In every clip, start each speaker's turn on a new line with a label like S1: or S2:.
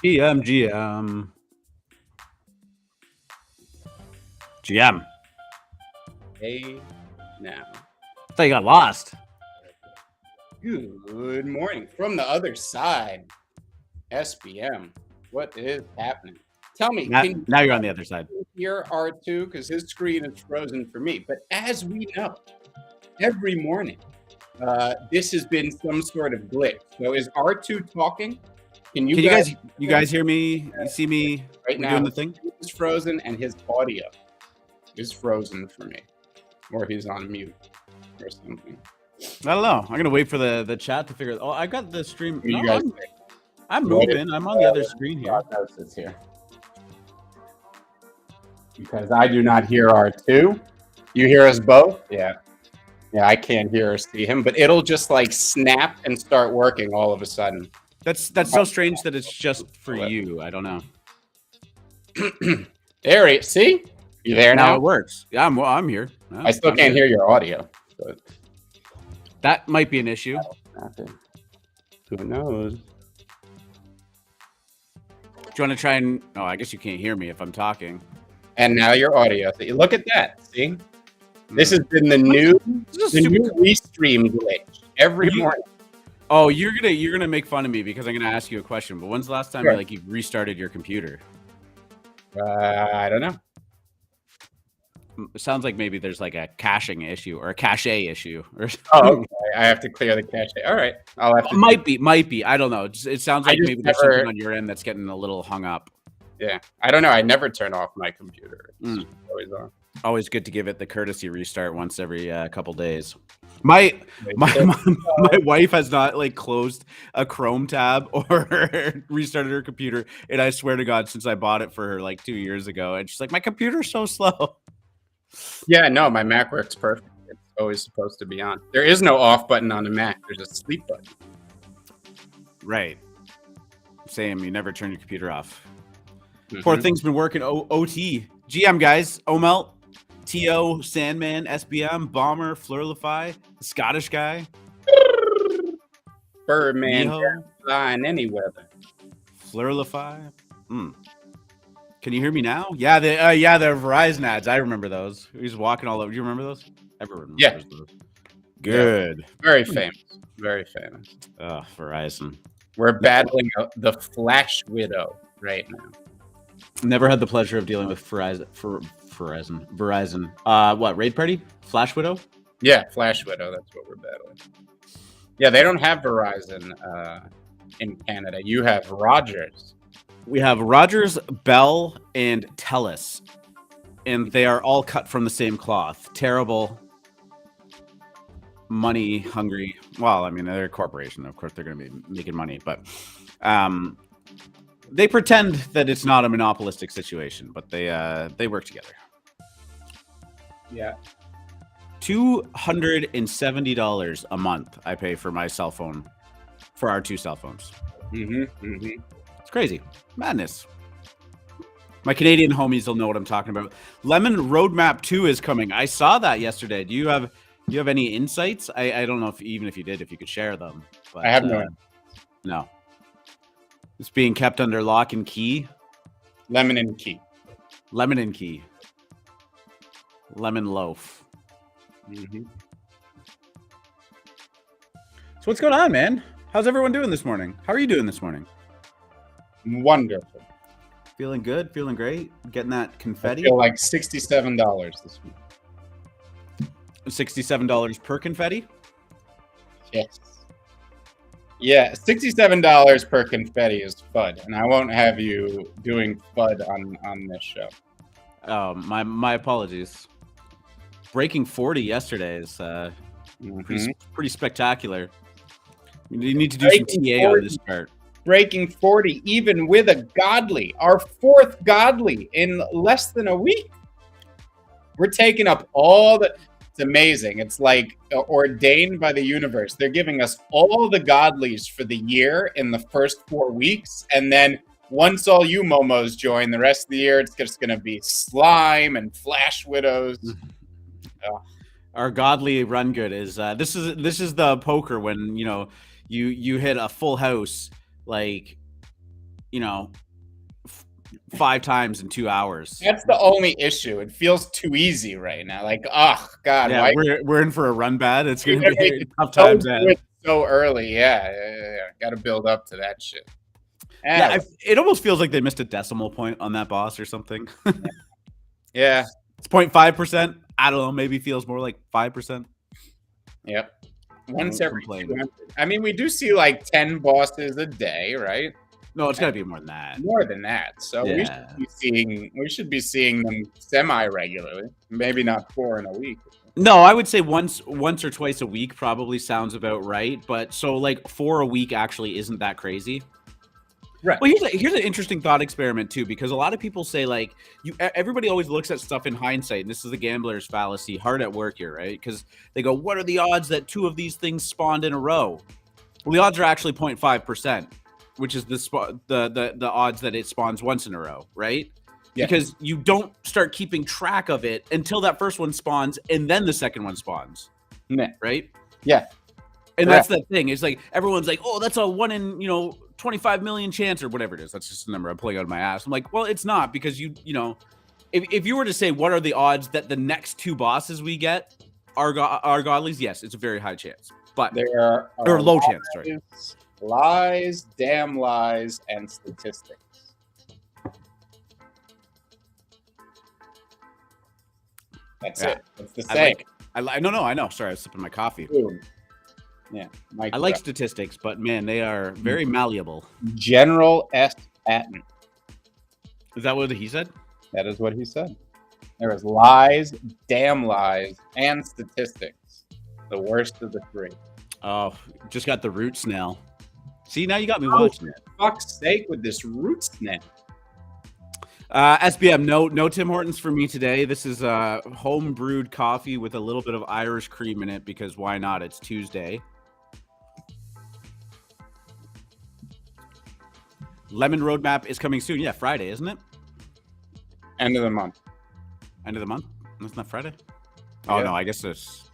S1: GM.
S2: Hey, now.
S1: I thought you got lost.
S2: Good morning from the other side. SBM, what is happening? Tell me,
S1: Now,
S2: can
S1: now you're on the other side.
S2: you hear R2? Because his screen is frozen for me. But as we know, every morning, this has been some sort of glitch. So is R2 talking? Can
S1: you guys hear me? You see me
S2: right now?
S1: doing the thing?
S2: It's frozen and his audio is frozen for me, or he's on mute or something.
S1: I don't know. I'm gonna wait for the chat to figure it. Oh, I got the stream.
S2: You
S1: No,
S2: guys
S1: I'm moving. I'm on the other screen here.
S2: Prognosis here. Because I do not hear R2. You hear us both? Yeah. Yeah, I can't hear or see him, but it'll just like snap and start working all of a sudden.
S1: That's so strange that it's just for you. I don't know.
S2: There it. See? You there now?
S1: It works. Yeah, I'm here. No,
S2: I still can't hear your audio. But
S1: that might be an issue.
S2: Who knows?
S1: Do you want to try and? Oh, I guess you can't hear me if I'm talking.
S2: And now your audio. Look at that. See? This has been the new restream glitch every morning.
S1: Oh, you're gonna make fun of me because I'm gonna ask you a question. But when's the last time you restarted your computer?
S2: I don't know.
S1: It sounds like maybe there's like a caching issue or a cache issue. Or
S2: okay. I have to clear the cache. All right. I'll have to.
S1: Might be. I don't know. It sounds like maybe there's something on your end that's getting a little hung up.
S2: Yeah. I don't know. I never turn off my computer. It's always on.
S1: Always good to give it the courtesy restart once every couple days. My wife has not like closed a Chrome tab or restarted her computer, and I swear to God, since I bought it for her like 2 years ago, and she's like, "My computer's so slow."
S2: Yeah, no, my Mac works perfect. It's always supposed to be on. There is no off button on the Mac. There's a sleep button.
S1: Right. Same. You never turn your computer off. Poor thing's been working. OT. GM guys. OMelt. TO. Sandman. SBM. Bomber. Flurlify. The Scottish guy.
S2: Birdman. Flying any weather.
S1: Flurlify. Can you hear me now? Yeah, the Verizon ads. I remember those. He's walking all over. Do you remember those? Everyone remembers those. Good.
S2: Yeah. Very famous. Very famous.
S1: Oh, Verizon.
S2: We're battling the Flash Widow right now.
S1: Never had the pleasure of dealing with Verizon. What, Raid Party? Flash Widow?
S2: Yeah, Flash Widow. That's what we're battling. Yeah, they don't have Verizon in Canada. You have Rogers.
S1: We have Rogers, Bell, and Telus, and they are all cut from the same cloth. Terrible, money hungry. Well, I mean, they're a corporation. Of course, they're going to be making money, but they pretend that it's not a monopolistic situation, but they work together.
S2: Yeah.
S1: $270 a month I pay for my cell phone, for our 2 cell phones. It's crazy. Madness. My Canadian homies will know what I'm talking about. Lemon Roadmap 2 is coming. I saw that yesterday. Do you have any insights? I don't know if you did, if you could share them. But,
S2: I have no.
S1: No. It's being kept under lock and key.
S2: Lemon and key.
S1: Lemon loaf. So what's going on, man? How's everyone doing this morning? How are you doing this morning?
S2: Wonderful.
S1: Feeling good? Feeling great? Getting that confetti?
S2: I feel like $67 this week.
S1: $67 per confetti?
S2: Yes. Yeah, $67 per confetti is FUD, and I won't have you doing FUD on this show.
S1: Oh, my apologies. Breaking 40 yesterday is pretty spectacular. You need to do some TA on this chart.
S2: Breaking 40, even with a godly, our 4th godly in less than a week. We're taking up all the... It's amazing. It's like ordained by the universe. They're giving us all the godlies for the year in the first 4 weeks. And then once all you momos join, the rest of the year, it's just going to be slime and flash widows.
S1: Our godly run good is this is the poker when you hit a full house like you know, 5 times in 2 hours.
S2: That's the only issue. It feels too easy right now. Like, oh God,
S1: yeah,
S2: why
S1: we're in for a run bad. It's gonna
S2: you
S1: be
S2: make it
S1: tough times ahead.
S2: so early? Yeah. Got to build up to that shit.
S1: Yeah, it almost feels like they missed a decimal point on that boss or something.
S2: Yeah.
S1: It's 0.5%. I don't know. Maybe feels more like 5%.
S2: Yep. Once every 200. I mean, we do see like 10 bosses a day, right?
S1: No, it's got to be more than that.
S2: More than that. So
S1: Yeah.
S2: we should be seeing them semi-regularly. Maybe not 4 in a week.
S1: No, I would say once or twice a week probably sounds about right. But so like 4 a week actually isn't that crazy.
S2: Right.
S1: Well, here's an interesting thought experiment too, because a lot of people say like everybody always looks at stuff in hindsight, and this is the gambler's fallacy, hard at work here, right? Because they go, what are the odds that 2 of these things spawned in a row? Well, the odds are actually 0.5%, which is the odds that it spawns once in a row, right? Yeah. Because you don't start keeping track of it until that first one spawns, and then the second one spawns, right?
S2: Yeah.
S1: And that's the thing. It's like everyone's like, oh, that's a 1 in 25 million chance or whatever it is. That's just a number I'm pulling out of my ass. I'm like, well, it's not, because if you were to say what are the odds that the next 2 bosses we get are godlies, yes, it's a very high chance, but
S2: there
S1: are low chance. Sorry.
S2: Lies, damn lies, and statistics. That's it. It's the same.
S1: I know. Sorry, I was sipping my coffee.
S2: Boom. Yeah,
S1: I like statistics, but man, they are very malleable.
S2: General S. Patton.
S1: Is that what he said?
S2: That is what he said. There is lies, damn lies, and statistics. The worst of the 3.
S1: Oh, just got the root snail. See, now you got me watching it.
S2: For fuck's sake with this root snail.
S1: SBM, no Tim Hortons for me today. This is home brewed coffee with a little bit of Irish cream in it, because why not? It's Tuesday. Lemon Roadmap is coming soon. Yeah, Friday, isn't it?
S2: End of the month.
S1: End of the month? Isn't that Friday? Oh, no, I guess there's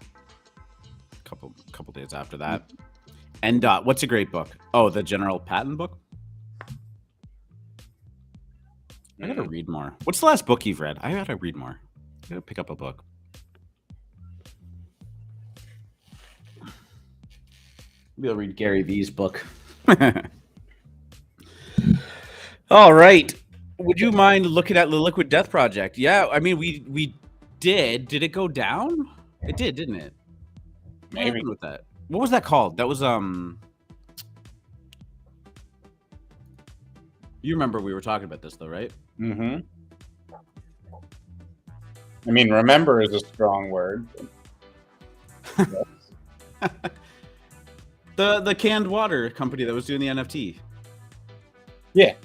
S1: a couple days after that. And what's a great book? Oh, the General Patton book? I gotta read more. What's the last book you've read? I gotta read more. I gotta pick up a book. Maybe I'll read Gary Vee's book. All right. Would you mind looking at the Liquid Death Project? Yeah, I mean, we did. Did it go down? It did, didn't it?
S2: Maybe.
S1: What happened with that? What was that called? That was You remember we were talking about this though, right?
S2: Mm-hmm. I mean, remember is a strong word.
S1: The canned water company that was doing the NFT.
S2: Yeah.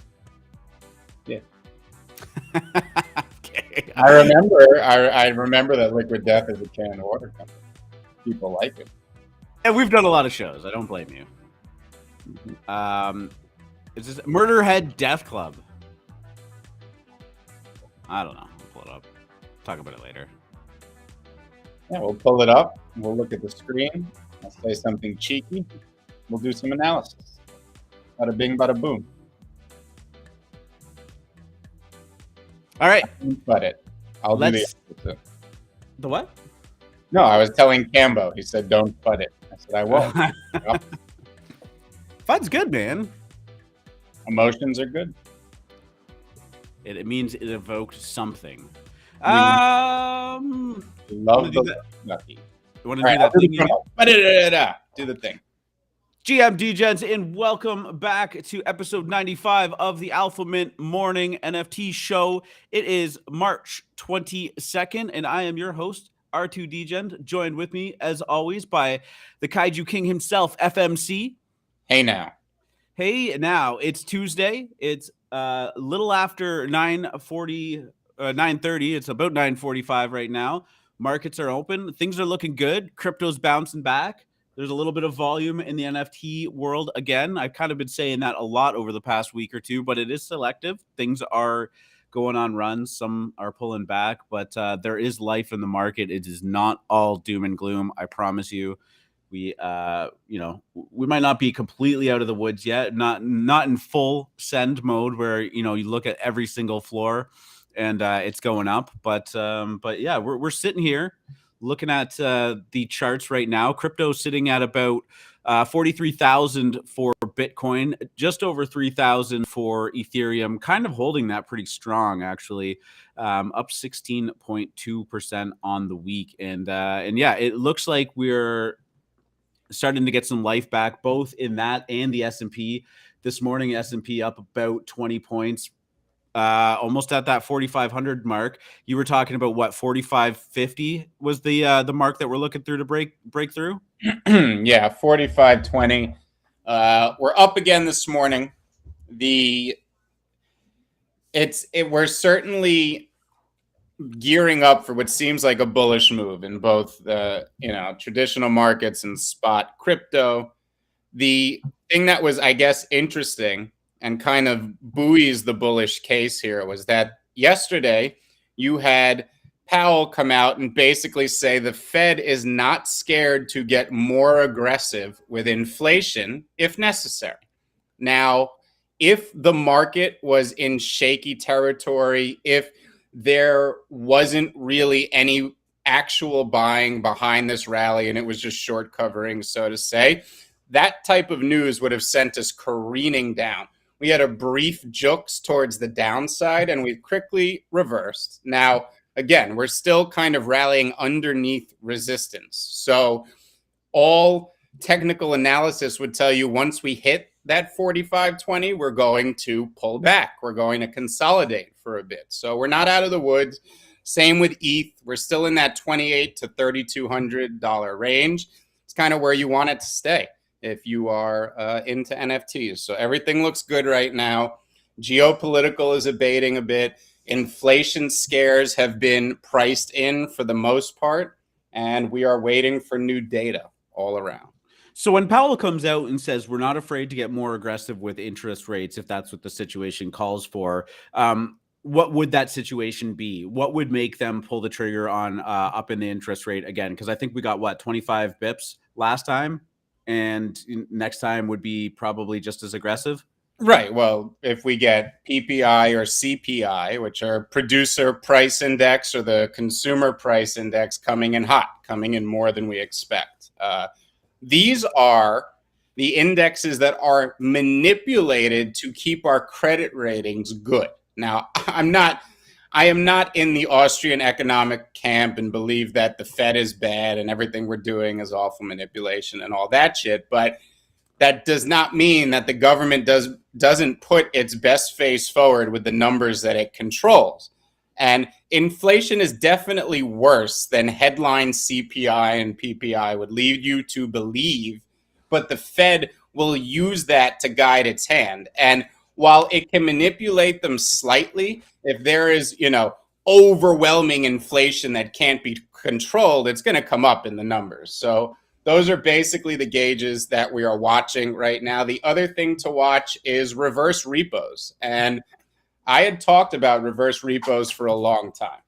S1: Okay.
S2: I remember that Liquid Death is a canned water company. People like it.
S1: And we've done a lot of shows. I don't blame you. Is this Murderhead Death Club? I don't know. We'll pull it up. Talk about it later.
S2: Yeah, we'll pull it up. We'll look at the screen. I'll say something cheeky. We'll do some analysis. Bada bing, bada boom.
S1: All right.
S2: But it. I'll do the
S1: what?
S2: No, I was telling Cambo. He said, "Don't put it." I said, "I won't." Yep.
S1: Fun's good, man.
S2: Emotions are good.
S1: It means it evoked something.
S2: Love the lucky.
S1: You want to do that thing?
S2: Do the thing.
S1: GM DGens, and welcome back to episode 95 of the AlphaMint Morning NFT Show. It is March 22nd, and I am your host, R2 DGen, joined with me, as always, by the Kaiju King himself, FMC.
S2: Hey now.
S1: Hey now. It's Tuesday. It's a little after 9:30. It's about 9:45 right now. Markets are open. Things are looking good. Crypto's bouncing back. There's a little bit of volume in the NFT world again. I've kind of been saying that a lot over the past week or two, but it is selective. Things are going on runs. Some are pulling back, but there is life in the market. It is not all doom and gloom, I promise you. we we might not be completely out of the woods yet, not in full send mode where you look at every single floor and it's going up, but yeah, we're sitting here looking at the charts right now. Crypto sitting at about 43,000 for Bitcoin, just over 3,000 for Ethereum, kind of holding that pretty strong, actually, up 16.2% on the week. And yeah, it looks like we're starting to get some life back, both in that and the S&P. This morning, S&P up about 20 points, almost at that 4,500 mark. You were talking about what, 4,550 was the mark that we're looking through to break through?
S2: Yeah, 4,520. We're up again this morning. We're certainly gearing up for what seems like a bullish move in both the traditional markets and spot crypto. The thing that was, I guess, interesting and kind of buoys the bullish case here was that yesterday you had Powell come out and basically say the Fed is not scared to get more aggressive with inflation if necessary. Now, if the market was in shaky territory, if there wasn't really any actual buying behind this rally and it was just short covering, so to say, that type of news would have sent us careening down. We had a brief jukes towards the downside and we quickly reversed. Now, again, we're still kind of rallying underneath resistance. So all technical analysis would tell you once we hit that 45.20, we're going to pull back. We're going to consolidate for a bit. So we're not out of the woods. Same with ETH. We're still in that $2,800 to $3,200 range. It's kind of where you want it to stay if you are into NFTs. So everything looks good right now. Geopolitical is abating a bit. Inflation scares have been priced in for the most part, and we are waiting for new data all around.
S1: So when Powell comes out and says we're not afraid to get more aggressive with interest rates, if that's what the situation calls for, what would that situation be? What would make them pull the trigger on up in the interest rate again? Because I think we got, what, 25 bips last time? And next time would be probably just as aggressive?
S2: Right. Well, if we get PPI or CPI, which are producer price index or the consumer price index, coming in hot, coming in more than we expect. These are the indexes that are manipulated to keep our credit ratings good. Now, I am not in the Austrian economic camp and believe that the Fed is bad and everything we're doing is awful manipulation and all that shit, but that does not mean that the government doesn't put its best face forward with the numbers that it controls. And inflation is definitely worse than headline CPI and PPI would lead you to believe, but the Fed will use that to guide its hand. And while it can manipulate them slightly, if there is, overwhelming inflation that can't be controlled, it's going to come up in the numbers. So those are basically the gauges that we are watching right now. The other thing to watch is reverse repos. And I had talked about reverse repos for a long time.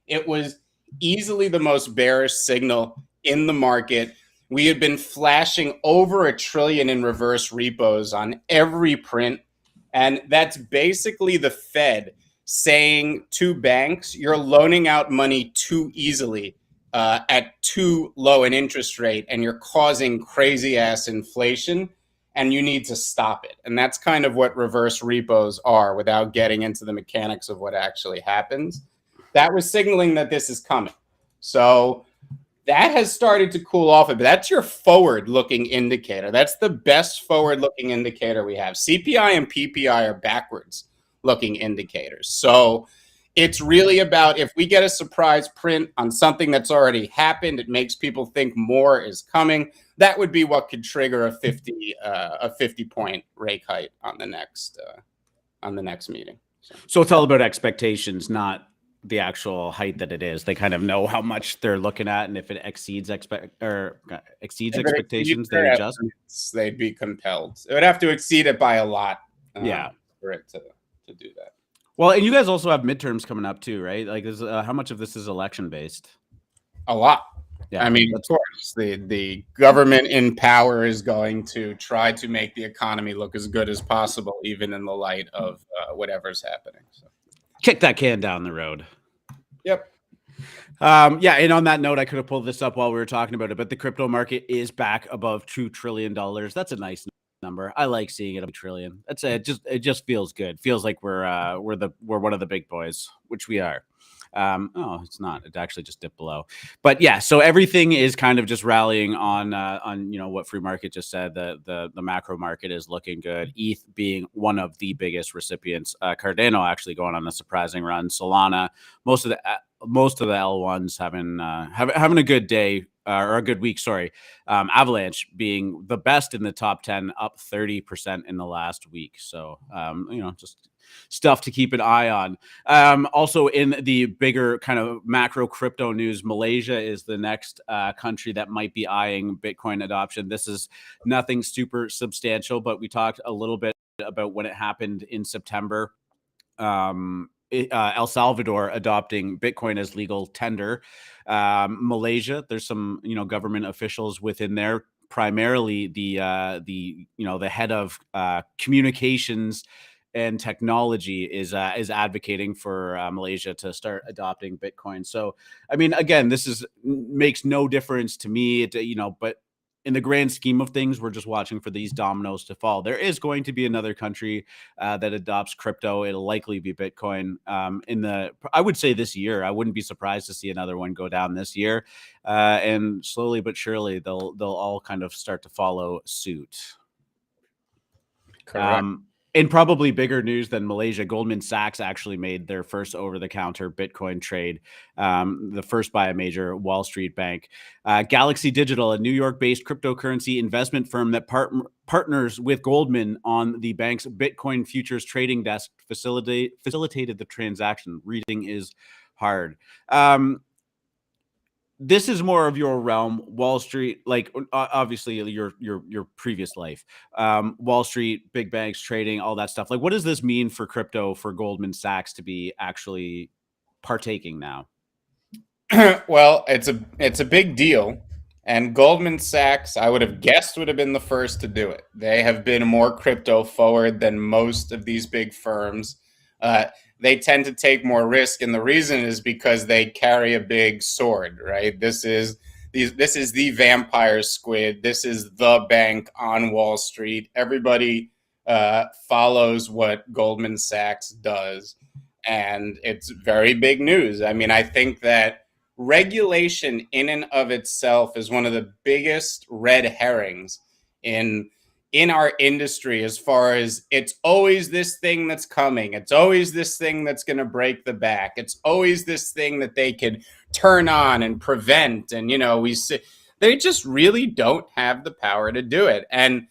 S2: It was easily the most bearish signal in the market. We had been flashing over $1 trillion in reverse repos on every print. And that's basically the Fed saying to banks, you're loaning out money too easily at too low an interest rate, and you're causing crazy ass inflation, and you need to stop it. And that's kind of what reverse repos are without getting into the mechanics of what actually happens. That was signaling that this is coming. So that has started to cool off a bit. That's your forward-looking indicator. That's the best forward-looking indicator we have. CPI and PPI are backwards-looking indicators. So it's really about if we get a surprise print on something that's already happened, it makes people think more is coming. That would be what could trigger a 50-point rate hike on the next meeting.
S1: So it's all about expectations, not the actual height that it is. They kind of know how much they're looking at, and if it exceeds expectations, they adjust.
S2: They'd be compelled. It would have to exceed it by a lot. For it to do that.
S1: Well, and you guys also have midterms coming up too, right? Like, how much of this is election based?
S2: A lot.
S1: Yeah,
S2: I mean, of course, The government in power is going to try to make the economy look as good as possible, even in the light of whatever's happening. So.
S1: Kick that can down the road.
S2: Yep.
S1: Yeah, and on that note, I could have pulled this up while we were talking about it, but the crypto market is back above $2 trillion. That's a nice number. I like seeing it a trillion. That's it. It just feels good. Feels like we're one of the big boys, which we are. Oh, it's not. It actually just dipped below. But yeah, so everything is kind of just rallying on what Free Market just said. The macro market is looking good. ETH being one of the biggest recipients. Cardano actually going on a surprising run. Solana, most of the L1s having a good day or a good week. Sorry, Avalanche being the best in the top 10, up 30% in the last week. So just stuff to keep an eye on. Also, in the bigger kind of macro crypto news, Malaysia is the next country that might be eyeing Bitcoin adoption. This is nothing super substantial, but we talked a little bit about when it happened in September. El Salvador adopting Bitcoin as legal tender. Malaysia, there's some government officials within there, primarily the head of communications and technology is advocating for Malaysia to start adopting Bitcoin. So, I mean, again, this makes no difference to me, but in the grand scheme of things, we're just watching for these dominoes to fall. There is going to be another country that adopts crypto. It'll likely be Bitcoin I would say this year. I wouldn't be surprised to see another one go down this year. And slowly but surely, they'll all kind of start to follow suit.
S2: Correct.
S1: In probably bigger news than Malaysia, Goldman Sachs actually made their first over-the-counter Bitcoin trade, the first by a major Wall Street bank. Galaxy Digital, a New York-based cryptocurrency investment firm that partners with Goldman on the bank's Bitcoin futures trading desk, facilitated the transaction. Reading is hard. This is more of your realm, Wall Street, like obviously your previous life, Wall Street, big banks, trading, all that stuff. Like, what does this mean for crypto for Goldman Sachs to be actually partaking now?
S2: Well, it's a big deal, and Goldman Sachs, I would have guessed, would have been the first to do it. They have been more crypto forward than most of these big firms. They tend to take more risk, and the reason is because they carry a big sword, right? This is the vampire squid. This is the bank on Wall Street. Everybody follows what Goldman Sachs does, and it's very big news. I mean, I think that regulation in and of itself is one of the biggest red herrings in our industry, as far as it's always this thing that's coming. It's always this thing that's going to break the back. It's always this thing that they can turn on and prevent. And, they just really don't have the power to do it. And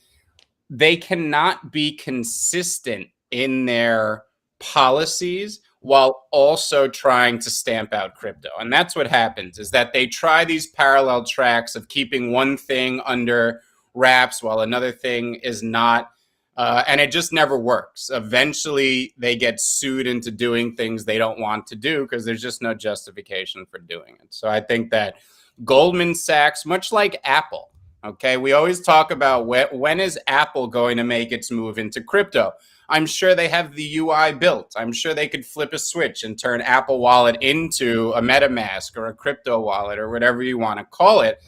S2: they cannot be consistent in their policies while also trying to stamp out crypto. And that's what happens, is that they try these parallel tracks of keeping one thing under wraps while another thing is not, and it just never works. Eventually they get sued into doing things they don't want to do because there's just no justification for doing it. So I think that Goldman Sachs, much like Apple, okay, we always talk about when is Apple going to make its move into crypto. I'm sure they have the UI built. I'm sure they could flip a switch and turn Apple Wallet into a MetaMask or a crypto wallet or whatever you want to call it.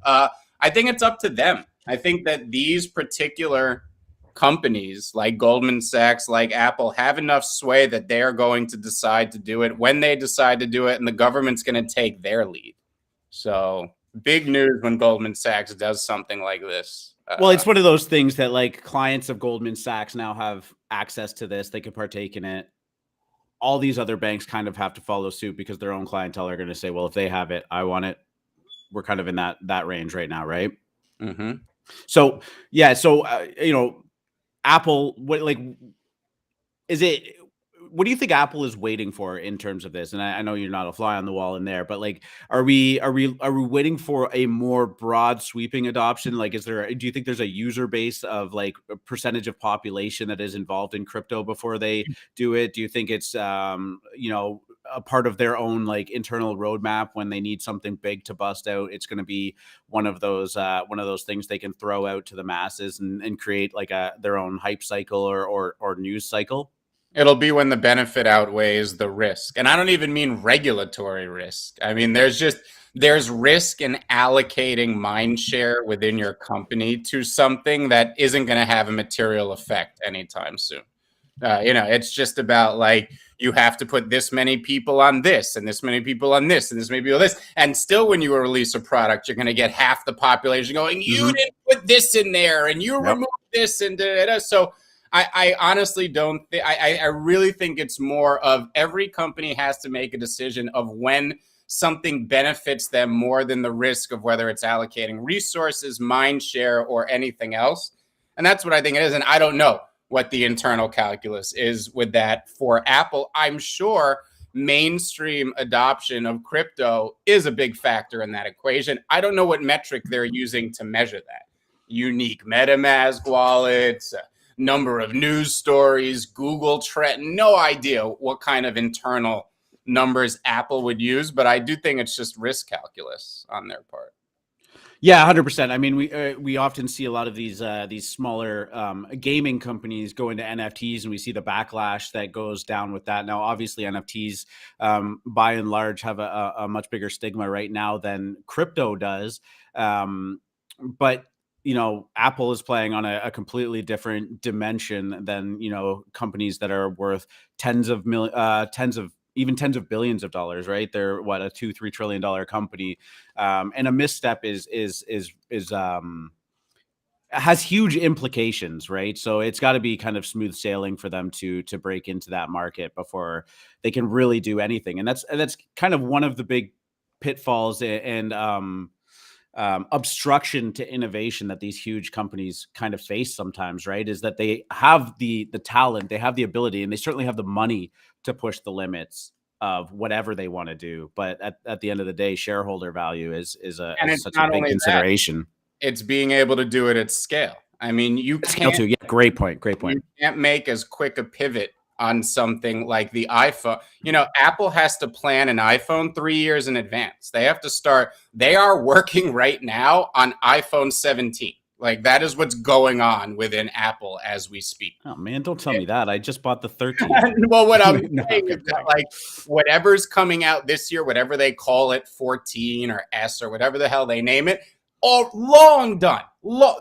S2: I think it's up to them. I think that these particular companies like Goldman Sachs, like Apple, have enough sway that they are going to decide to do it when they decide to do it, and the government's going to take their lead. So big news when Goldman Sachs does something like this.
S1: Well, it's one of those things that, like, clients of Goldman Sachs now have access to this. They can partake in it. All these other banks kind of have to follow suit because their own clientele are going to say, well, if they have it, I want it. We're kind of in that range right now, right?
S2: Mm-hmm.
S1: So, yeah. So, Apple, what do you think Apple is waiting for in terms of this? And I know you're not a fly on the wall in there, but like, are we waiting for a more broad sweeping adoption? Like, do you think there's a user base of like a percentage of population that is involved in crypto before they do it? Do you think it's, a part of their own like internal roadmap when they need something big to bust out. It's going to be one of those things they can throw out to the masses and create like their own hype cycle or news cycle.
S2: It'll be when the benefit outweighs the risk. And I don't even mean regulatory risk. I mean, there's risk in allocating mind share within your company to something that isn't going to have a material effect anytime soon. It's just about like, you have to put this many people on this and this many people on this and this many people on this. And still, when you release a product, you're going to get half the population going, you didn't put this in there and you removed this and da-da-da. So I honestly don't think, I really think it's more of every company has to make a decision of when something benefits them more than the risk of whether it's allocating resources, mind share, or anything else. And that's what I think it is. And I don't know what the internal calculus is with that for Apple. I'm sure mainstream adoption of crypto is a big factor in that equation. I don't know what metric they're using to measure that. Unique MetaMask wallets, number of news stories, Google trend, no idea what kind of internal numbers Apple would use, but I do think it's just risk calculus on their part.
S1: Yeah, 100%. I mean, we often see a lot of these smaller gaming companies go into NFTs, and we see the backlash that goes down with that. Now, obviously, NFTs by and large have a much bigger stigma right now than crypto does, but Apple is playing on a completely different dimension than, companies that are worth tens of billions of dollars, right? They're what, a $2-3 trillion company. And a misstep has huge implications, right? So it's got to be kind of smooth sailing for them to break into that market before they can really do anything. And that's kind of one of the big pitfalls and obstruction to innovation that these huge companies kind of face sometimes, right? Is that they have the talent, they have the ability, and they certainly have the money to push the limits of whatever they want to do. But at the end of the day, shareholder value is such a big consideration.
S2: It's being able to do it at scale. I mean, you can't.
S1: Yeah, great point.
S2: You can't make as quick a pivot on something like the iPhone. Apple has to plan an iPhone 3 years in advance. They have to start. They are working right now on iPhone 17. Like, that is what's going on within Apple as we speak.
S1: Oh man, don't tell me that. I just bought the 13.
S2: Well, what I'm saying is that, like, whatever's coming out this year, whatever they call it, 14 or S or whatever the hell they name it, all long done.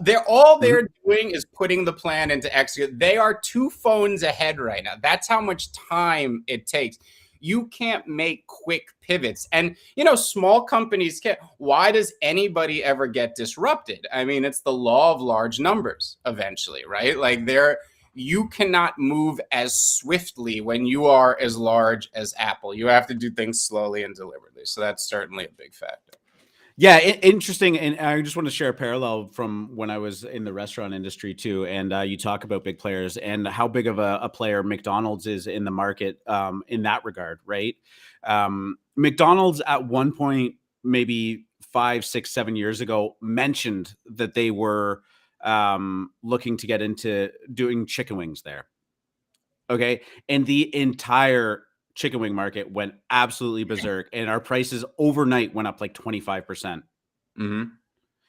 S2: They're doing is putting the plan into execute. They are 2 phones ahead right now. That's how much time it takes. You can't make quick pivots. And, small companies can't. Why does anybody ever get disrupted? I mean, it's the law of large numbers eventually, right? Like, you cannot move as swiftly when you are as large as Apple. You have to do things slowly and deliberately. So that's certainly a big factor.
S1: Yeah, interesting. And I just want to share a parallel from when I was in the restaurant industry too. And you talk about big players and how big of a player McDonald's is in the market in that regard, right? McDonald's at one point, maybe 5, 6, 7 years ago, mentioned that they were looking to get into doing chicken wings there. Okay. And the entire chicken wing market went absolutely berserk, and our prices overnight went up like 25%.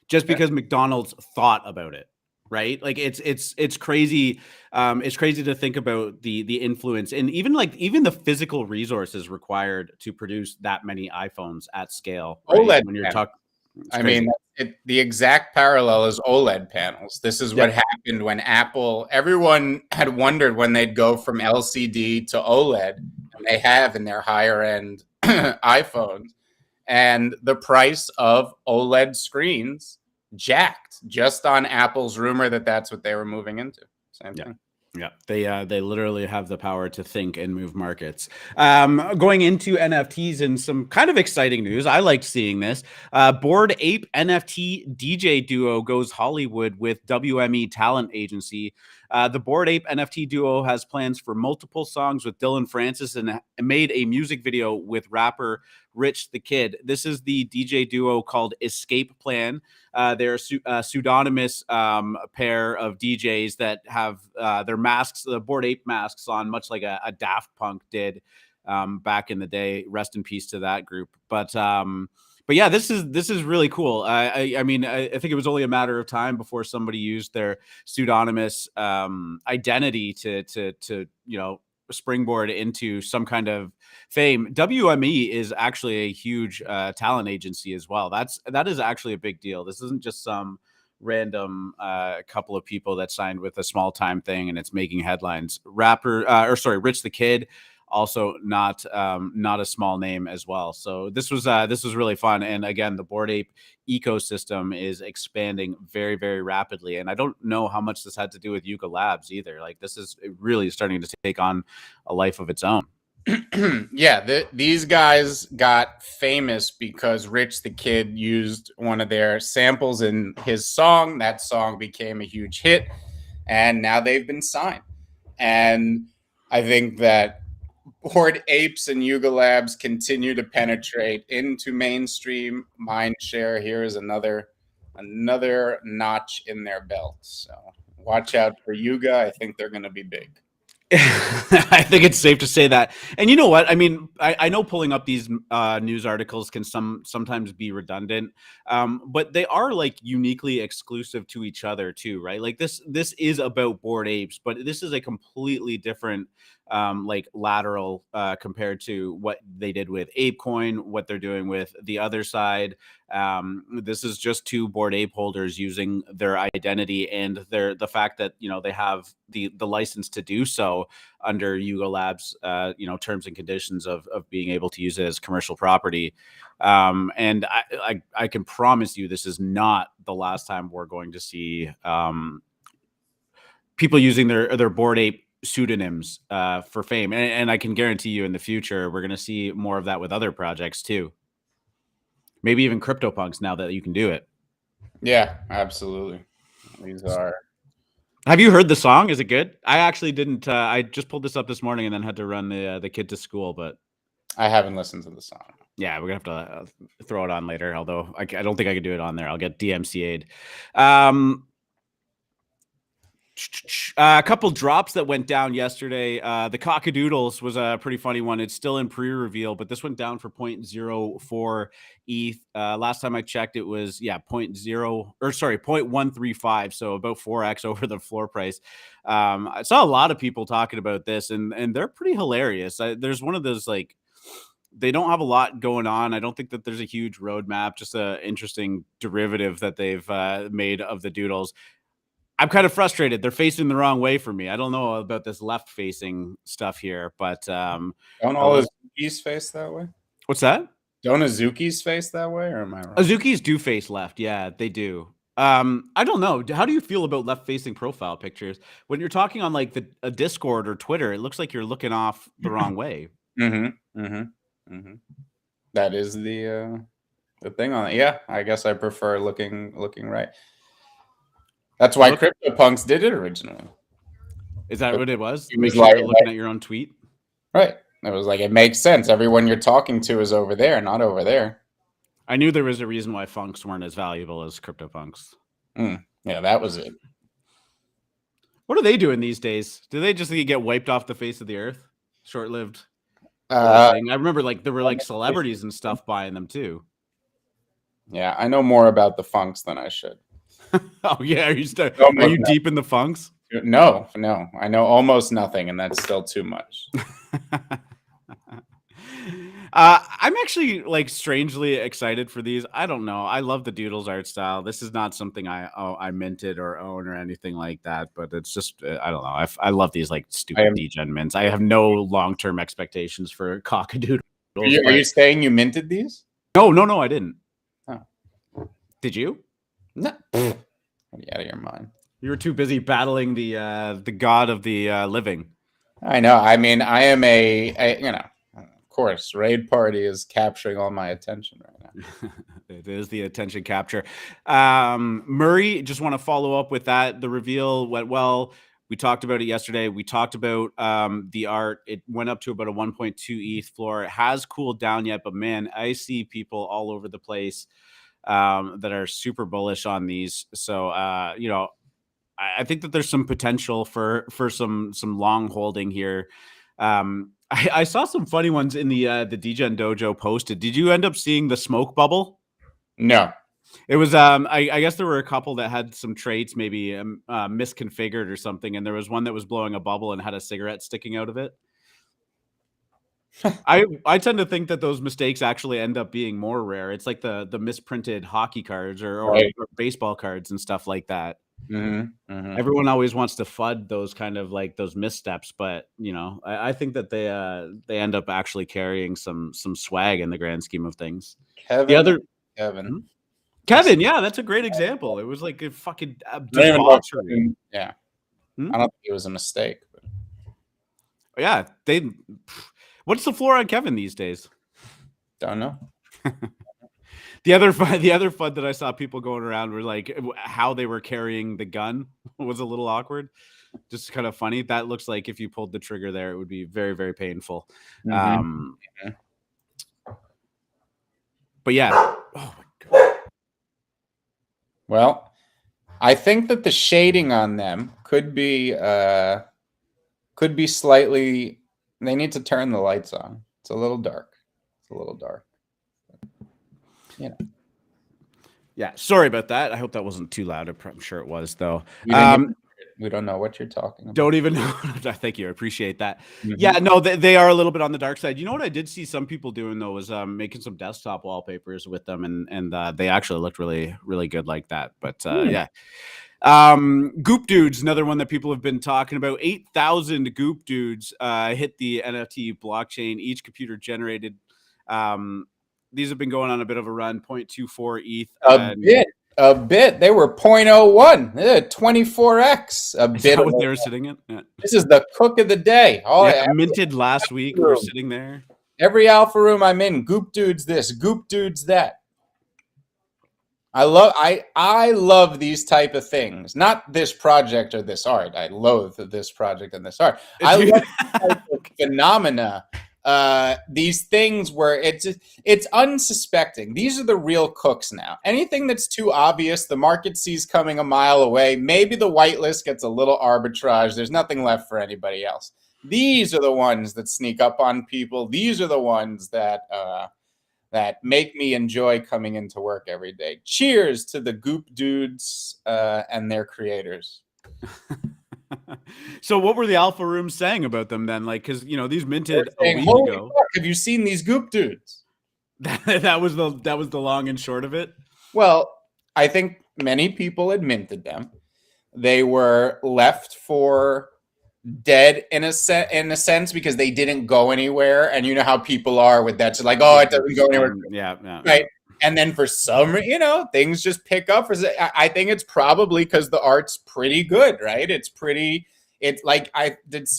S1: Just because McDonald's thought about it, right? Like it's crazy. It's crazy to think about the influence and even the physical resources required to produce that many iPhones at scale. Right?
S2: OLED
S1: when you're talking,
S2: I mean, the exact parallel is OLED panels. This is what happened when everyone had wondered when they'd go from LCD to OLED, and they have in their higher end iPhones. And the price of OLED screens jacked just on Apple's rumor that that's what they were moving into. Same thing.
S1: Yeah, they literally have the power to think and move markets. Going into NFTs and some kind of exciting news. I liked seeing this. Bored Ape NFT DJ duo goes Hollywood with WME talent agency. The Bored Ape NFT duo has plans for multiple songs with Dillon Francis and made a music video with rapper Rich the Kid. This is the DJ duo called ESCAPŞPLAN. They're a pseudonymous pair of DJs that have their masks, the Bored Ape masks on, much like a Daft Punk did back in the day. Rest in peace to that group. But yeah, this is really cool. I mean, I think it was only a matter of time before somebody used their pseudonymous identity to springboard into some kind of fame. WME is actually a huge talent agency as well. That is actually a big deal. This isn't just some random couple of people that signed with a small time thing and it's making headlines. Rich the Kid, also not a small name as well. So this was really fun. And again, the Bored Ape ecosystem is expanding very, very rapidly. And I don't know how much this had to do with Yuga Labs either. Like, this is really starting to take on a life of its own.
S2: Yeah, these guys got famous because Rich the Kid used one of their samples in his song. That song became a huge hit, and now they've been signed. And I think that Bored Apes and Yuga Labs continue to penetrate into mainstream mind share. Here is another notch in their belt. So watch out for Yuga. I think they're going to be big.
S1: I think it's safe to say that. And you know what? I mean, I know pulling up these news articles can sometimes be redundant, but they are like uniquely exclusive to each other too, right? Like this is about Bored Apes, but this is a completely different like lateral compared to what they did with ApeCoin, what they're doing with the other side. This is just two Bored Ape holders using their identity and the fact that they have the license to do so under Yuga Labs terms and conditions of being able to use it as commercial property. And I can promise you this is not the last time we're going to see people using their Bored Ape pseudonyms for fame, and I can guarantee you in the future we're going to see more of that with other projects too. Maybe even CryptoPunks, now that you can do it.
S2: Yeah, absolutely. These are.
S1: Have you heard the song? Is it good? I actually didn't. I just pulled this up this morning and then had to run the kid to school, but
S2: I haven't listened to the song.
S1: Yeah, we're gonna have to throw it on later. Although I don't think I can do it on there. I'll get DMCA'd. A couple drops that went down yesterday. The Cock-a-Doodles was a pretty funny one. It's still in pre-reveal, but this went down for 0.04 ETH. Last time I checked, it was 0.135, so about 4x over the floor price. I saw a lot of people talking about this, and they're pretty hilarious. There's one of those, like, they don't have a lot going on. I don't think that there's a huge roadmap, just an interesting derivative that they've made of the doodles. I'm kind of frustrated. They're facing the wrong way for me. I don't know about this left-facing stuff here, but
S2: don't all Azukis face that way?
S1: What's that?
S2: Don't Azukis face that way, or am I wrong?
S1: Azukis do face left. Yeah, they do. I don't know. How do you feel about left-facing profile pictures when you're talking on like a Discord or Twitter? It looks like you're looking off the wrong way.
S2: That is the thing on it. Yeah, I guess I prefer looking right. That's why CryptoPunks did it originally.
S1: Is that what it was?
S2: It was like
S1: looking at your own tweet.
S2: Right. It was like, it makes sense. Everyone you're talking to is over there, not over there.
S1: I knew there was a reason why funks weren't as valuable as CryptoPunks.
S2: Yeah, that was it.
S1: What are they doing these days? Do they just get wiped off the face of the earth? Short-lived. I remember like there were like celebrities and stuff buying them too.
S2: Yeah, I know more about the funks than I should.
S1: Oh yeah, are you deep in the funks?
S2: No, I know almost nothing, and that's still too much.
S1: I'm actually like strangely excited for these. I don't know. I love the Doodles art style. This is not something I minted or own or anything like that, but it's just I don't know. I love these like stupid degen mints. I have no long-term expectations for Cock-a-Doodles.
S2: Are you saying you minted these?
S1: No, I didn't.
S2: Oh.
S1: Did you?
S2: No. Are you out of your mind?
S1: You were too busy battling the god of the living.
S2: I know. I mean, I am of course, Raid Party is capturing all my attention right now.
S1: It is the attention capture. Muri, just want to follow up with that. The reveal went well. We talked about it yesterday. We talked about the art. It went up to about a 1.2 ETH floor. It has cooled down yet, but man, I see people all over the place that are super bullish on these. So, I think that there's some potential for some long holding here. I saw some funny ones in the Degen Dojo posted. Did you end up seeing the smoke bubble?
S2: No.
S1: It was I guess there were a couple that had some traits maybe misconfigured or something, and there was one that was blowing a bubble and had a cigarette sticking out of it. I tend to think that those mistakes actually end up being more rare. It's like the misprinted hockey cards or
S2: Right.
S1: baseball cards and stuff like that.
S2: Mm-hmm.
S1: Everyone always wants to FUD those kind of like those missteps, but you know, I think that they end up actually carrying some swag in the grand scheme of things.
S2: Kevin.
S1: Kevin, yeah, that's a great example. It was like a fucking
S2: Yeah.
S1: Hmm?
S2: I don't think it was a mistake. But...
S1: Yeah, what's the floor on Kevin these days?
S2: Don't know.
S1: The other FUD that I saw people going around were like how they were carrying the gun was a little awkward. Just kind of funny. That looks like if you pulled the trigger there, it would be very, very painful.
S2: Mm-hmm.
S1: But yeah. Oh my God.
S2: Well, I think that the shading on them could be slightly. They need to turn the lights on. It's a little dark. You know.
S1: Yeah, sorry about that. I hope that wasn't too loud. I'm sure it was, though.
S2: We don't know what you're talking about.
S1: Don't even know. Thank you. I appreciate that. Mm-hmm. Yeah, no, they are a little bit on the dark side. You know what I did see some people doing, though, was making some desktop wallpapers with them, and they actually looked really, really good like that. But yeah. Goopdoods, another one that people have been talking about. 8,000 Goopdoods hit the NFT blockchain. Each computer generated. These have been going on a bit of a run, 0.24 ETH.
S2: A bit. They were 0.01, 24x. A bit.
S1: What they were sitting in? Yeah.
S2: This is the cook of the day.
S1: Minted last week. We're sitting there.
S2: Every alpha room I'm in, Goopdoods this, Goopdoods that. I love these type of things. Not this project or this art. I loathe this project and this art. I love this type of phenomena. These things where it's unsuspecting. These are the real cooks now. Anything that's too obvious, the market sees coming a mile away. Maybe the whitelist gets a little arbitrage. There's nothing left for anybody else. These are the ones that sneak up on people. These are the ones that make me enjoy coming into work every day. Cheers to the Goopdoods and their creators.
S1: So what were the alpha rooms saying about them then? Like, because you know these minted a week ago.
S2: Fuck, have you seen these Goopdoods?
S1: that was the long and short of it.
S2: Well, I think many people had minted them. They were left for dead in a sense because they didn't go anywhere. And you know how people are with that. So like, oh, it doesn't go anywhere.
S1: Yeah.
S2: Right. And then for some, things just pick up. I think it's probably because the art's pretty good, right? It's like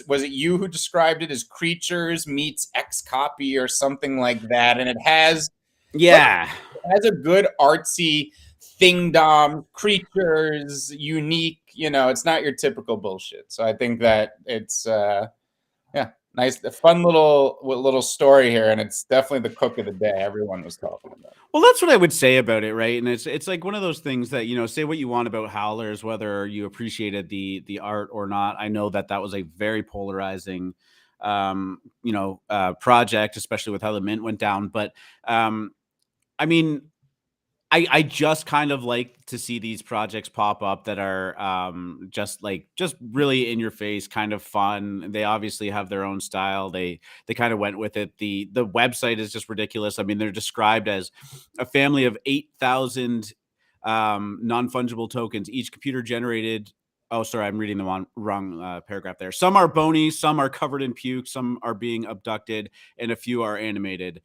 S2: was it you who described it as creatures meets X copy or something like that? And it has a good artsy thingdom, creatures, unique. It's not your typical bullshit. So I think that it's nice, a fun little story here, and it's definitely the cook of the day. Everyone was talking about.
S1: Well, that's what I would say about it, right? And it's like one of those things that say what you want about Howlers, whether you appreciated the art or not. I know that was a very polarizing, project, especially with how the mint went down. But I mean, I just kind of like to see these projects pop up that are just really in your face, kind of fun. They obviously have their own style. They kind of went with it. The website is just ridiculous. I mean, they're described as a family of 8,000 non-fungible tokens. Each computer generated. Oh, sorry, I'm reading the wrong paragraph there. Some are bony, some are covered in puke, some are being abducted, and a few are animated.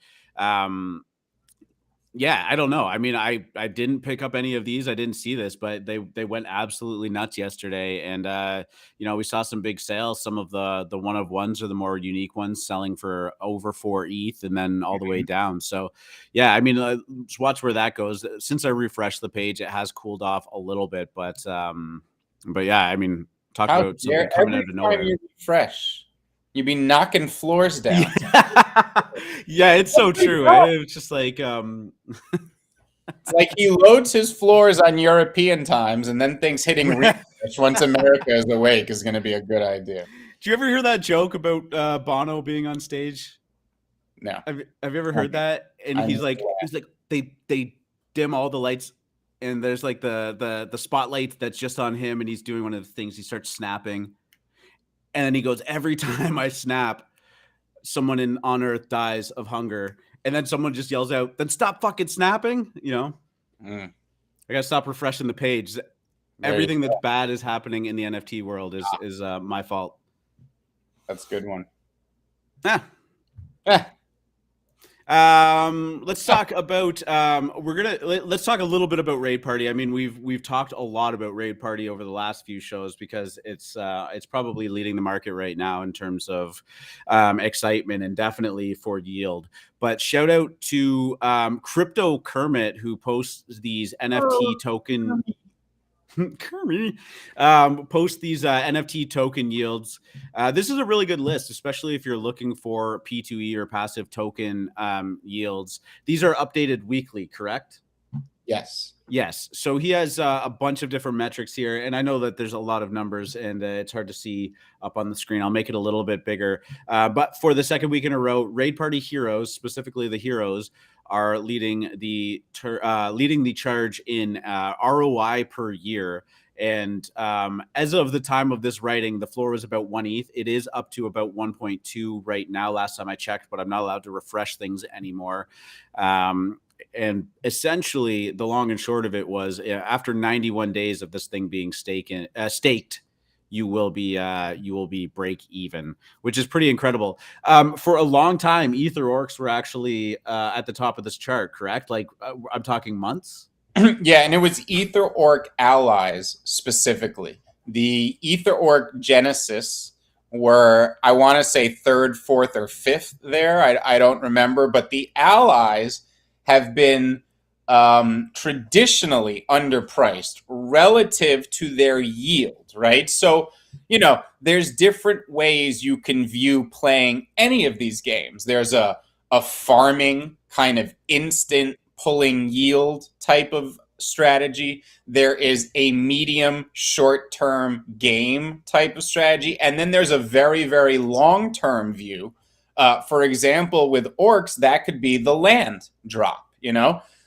S1: Yeah, I don't know. I mean, I didn't pick up any of these. I didn't see this, but they went absolutely nuts yesterday. And, we saw some big sales. Some of the one of ones or the more unique ones selling for over 4 ETH and then all the way down. So, yeah, I mean, let's watch where that goes. Since I refreshed the page, it has cooled off a little bit. But yeah, I mean, talk about something coming out of nowhere.
S2: You refresh. You'd be knocking floors down.
S1: Yeah, it's so true. It's just like
S2: it's like he loads his floors on European times and then thinks hitting refresh once America is awake is going to be a good idea.
S1: you ever hear that joke about Bono being on stage?
S2: No.
S1: Have you ever heard that? And he's like they dim all the lights, and there's like the spotlight that's just on him, and he's doing one of the things. He starts snapping, and then he goes, "Every time I snap, someone on Earth dies of hunger." And then someone just yells out, "Then stop fucking snapping!" You know, I gotta stop refreshing the page. Everything that's bad is happening in the NFT world is my fault.
S2: That's a good one.
S1: Let's talk about let's talk a little bit about Raid Party. I mean, we've talked a lot about Raid Party over the last few shows because it's probably leading the market right now in terms of excitement and definitely for yield. But shout out to Crypto Kermit, who posts these NFT token Kermit post these NFT token yields. This is a really good list, especially if you're looking for P2E or passive token yields. These are updated weekly, correct?
S2: Yes.
S1: So he has a bunch of different metrics here, and I know that there's a lot of numbers, and it's hard to see up on the screen. I'll make it a little bit bigger. But for the second week in a row, Raid Party heroes, specifically the heroes, are leading the charge in ROI per year. And as of the time of this writing, the floor was about 1 ETH. It is up to about 1.2 right now, last time I checked, but I'm not allowed to refresh things anymore. And essentially, the long and short of it was, after 91 days of this thing being staked, you will be break even, which is pretty incredible. For a long time, Ether orcs were actually at the top of this chart, correct? Like I'm talking months.
S2: Yeah, and it was Ether orc allies specifically. The Ether orc genesis were, I want to say, 3rd, 4th, or 5th there. I don't remember, but the allies have been traditionally underpriced relative to their yield, right? So, there's different ways you can view playing any of these games. There's a farming kind of instant pulling yield type of strategy. There is a medium short-term game type of strategy. And then there's a very, very long-term view. For example, with orcs, that could be the land drop,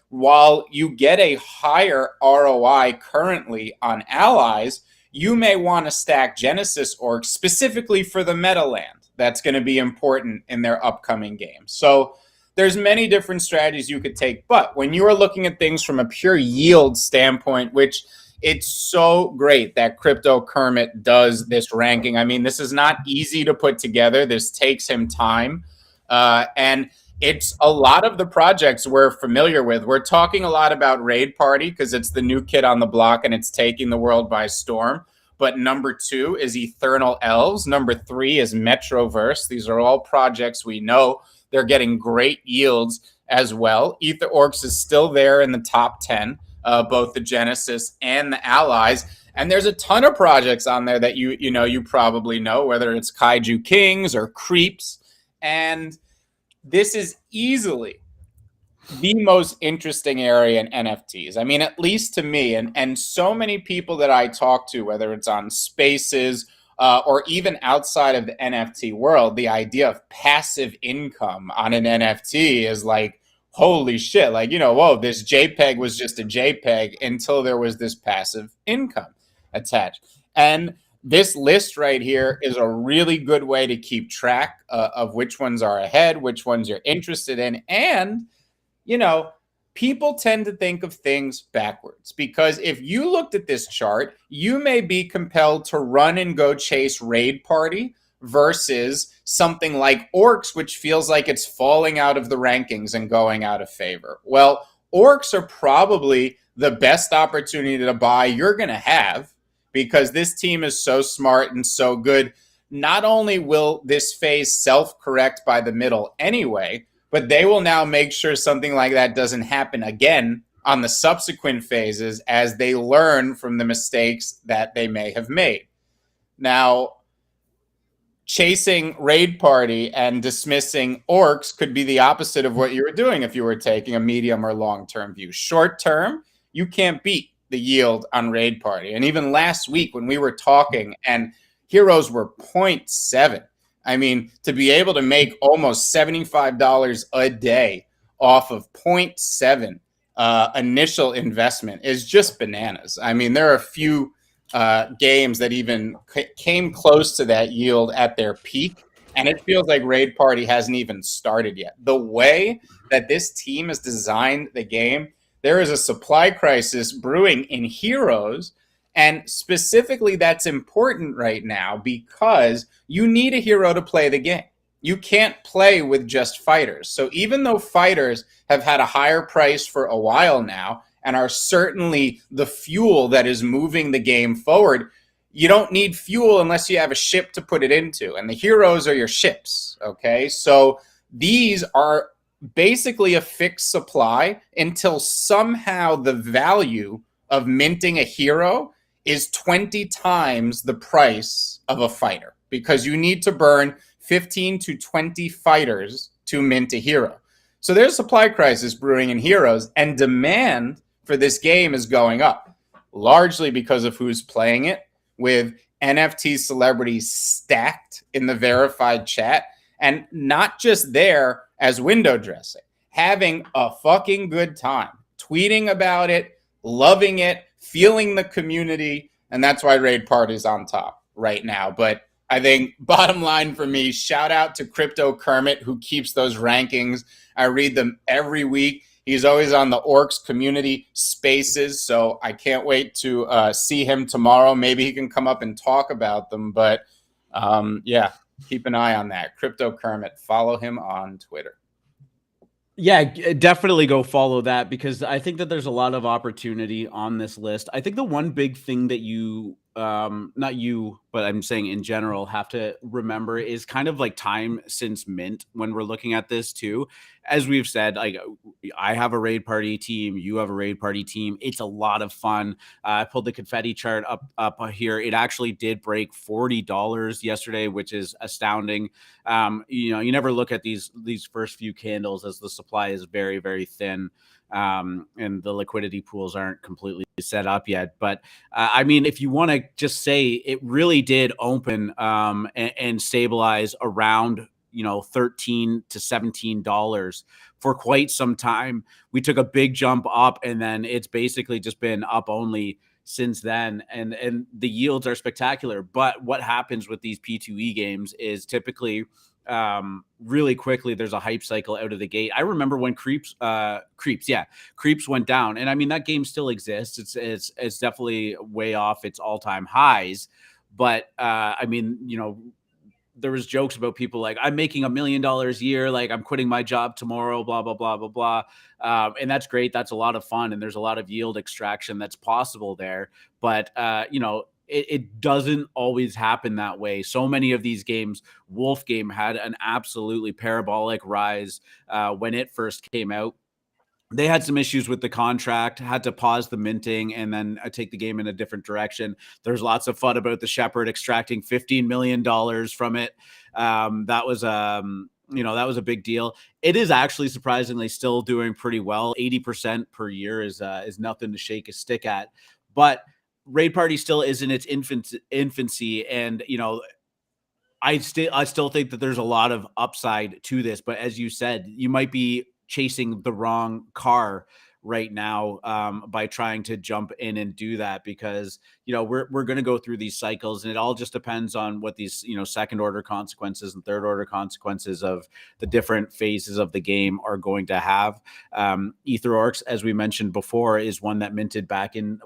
S2: While you get a higher ROI currently on allies, you may want to stack Genesis orcs specifically for the meta land. That's going to be important in their upcoming games. So there's many different strategies you could take. But when you are looking at things from a pure yield standpoint, which it's so great that Crypto Kermit does this ranking. I mean, this is not easy to put together. This takes him time. And it's a lot of the projects we're familiar with. We're talking a lot about Raid Party because it's the new kid on the block and it's taking the world by storm. But number 2 is Eternal Elves. Number 3 is Metroverse. These are all projects we know. They're getting great yields as well. Ether Orcs is still there in the top 10, both the Genesis and the Allies. And there's a ton of projects on there that you probably know, whether it's Kaiju Kings or Creeps. And this is easily the most interesting area in NFTs. I mean, at least to me, and so many people that I talk to, whether it's on Spaces or even outside of the NFT world, the idea of passive income on an NFT is like, holy shit. Like, whoa, this JPEG was just a JPEG until there was this passive income attached. And this list right here is a really good way to keep track of which ones are ahead, which ones you're interested in. And, people tend to think of things backwards because if you looked at this chart, you may be compelled to run and go chase Raid Party versus something like Orcs, which feels like it's falling out of the rankings and going out of favor. Well, Orcs are probably the best opportunity to buy you're going to have because this team is so smart and so good. Not only will this phase self-correct by the middle anyway, but they will now make sure something like that doesn't happen again on the subsequent phases as they learn from the mistakes that they may have made. Now, chasing Raid Party and dismissing Orcs could be the opposite of what you were doing if you were taking a medium or long-term view. Short-term, you can't beat the yield on Raid Party. And even last week when we were talking and Heroes were 0.7. I mean, to be able to make almost $75 a day off of 0.7 initial investment is just bananas. I mean, there are a few games that even came close to that yield at their peak, and it feels like Raid Party hasn't even started yet. The way that this team has designed the game, there is a supply crisis brewing in Heroes. And specifically, that's important right now because you need a hero to play the game. You can't play with just fighters. So even though fighters have had a higher price for a while now and are certainly the fuel that is moving the game forward, you don't need fuel unless you have a ship to put it into. And the heroes are your ships, okay? So these are basically a fixed supply until somehow the value of minting a hero is 20 times the price of a fighter, because you need to burn 15 to 20 fighters to mint a hero. So there's a supply crisis brewing in Heroes, and demand for this game is going up, largely because of who's playing it, with NFT celebrities stacked in the verified chat, and not just there as window dressing, having a fucking good time, tweeting about it, loving it, feeling the community, and that's why Raid Party's on top right now. But I think bottom line for me, shout out to Crypto Kermit, who keeps those rankings. I read them every week. He's always on the Orcs community spaces, so I can't wait to see him tomorrow. Maybe he can come up and talk about them. But yeah, keep an eye on that. Crypto Kermit, follow him on Twitter.
S1: Yeah, definitely go follow that, because I think that there's a lot of opportunity on this list. I think the one big thing that you, not you, but I'm saying in general, have to remember is kind of like time since mint when we're looking at this too. As we've said, like I have a Raid Party team, you have a Raid Party team. It's a lot of fun. I pulled the Confetti chart up here. It actually did break $40 yesterday, which is astounding. You know, you never look at these first few candles as the supply is very, very thin. And the liquidity pools aren't completely set up yet. But I mean, if you want to just say it really did open and stabilize around, you know, $13 to $17 for quite some time. We took a big jump up, and then it's basically just been up only since then, and the yields are spectacular. But what happens with these P2E games is typically really quickly there's a hype cycle out of the gate. I remember when Creeps went down, and I mean that game still exists. It's definitely way off its all-time highs, but I mean, you know, there was jokes about people like, I'm making $1 million a year, like I'm quitting my job tomorrow, blah blah blah blah blah, and that's great. That's a lot of fun, and there's a lot of yield extraction that's possible there. But you know, it doesn't always happen that way. So many of these games, Wolf Game had an absolutely parabolic rise when it first came out. They had some issues with the contract, had to pause the minting, and then take the game in a different direction. There's lots of fun about the Shepherd extracting $15 million from it. That was you know, that was a big deal. It is actually surprisingly still doing pretty well. 80% per year is nothing to shake a stick at. But Raid Party still is in its infancy, and you know, I still think that there's a lot of upside to this. But as you said, you might be chasing the wrong car right now by trying to jump in and do that, because you know we're going to go through these cycles, and it all just depends on what these, you know, second order consequences and third order consequences of the different phases of the game are going to have. Ether Orcs, as we mentioned before, is one that minted back in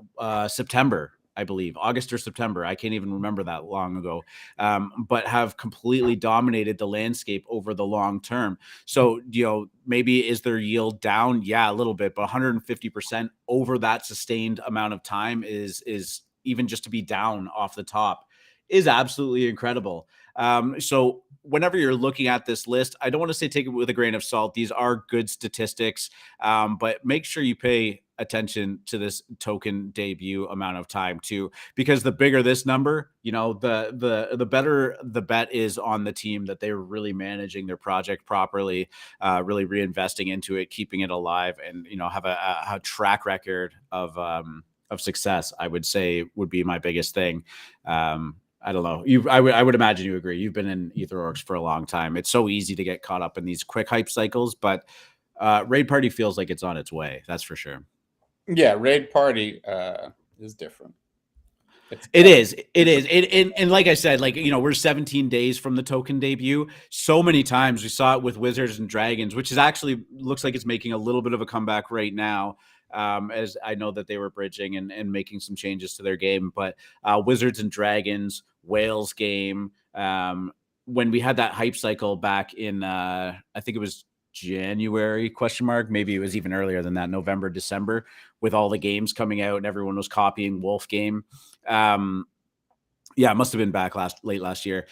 S1: September, I believe, August or September. I can't even remember that long ago, but have completely dominated the landscape over the long term. So, you know, maybe is their yield down? Yeah, a little bit, but 150% over that sustained amount of time is even just to be down off the top is absolutely incredible. So whenever you're looking at this list, I don't want to say take it with a grain of salt. These are good statistics, but make sure you pay attention to this token debut amount of time too, because the bigger this number, you know, the better the bet is on the team that they're really managing their project properly, really reinvesting into it, keeping it alive, and you know, have a track record of success. I would say would be my biggest thing. I don't know. I would imagine you agree. You've been in EtherOrcs for a long time. It's so easy to get caught up in these quick hype cycles, but Raid Party feels like it's on its way. That's for sure.
S2: Yeah, Raid Party is different.
S1: It is. And like I said, like, you know, we're 17 days from the token debut. So many times we saw it with Wizards and Dragons, which is actually looks like it's making a little bit of a comeback right now. As I know that they were bridging and making some changes to their game, but Wizards and Dragons, Whales game, when we had that hype cycle back in, I think it was January ? Maybe it was even earlier than that, November, December, with all the games coming out and everyone was copying Wolf game. Yeah, it must have been back late last year.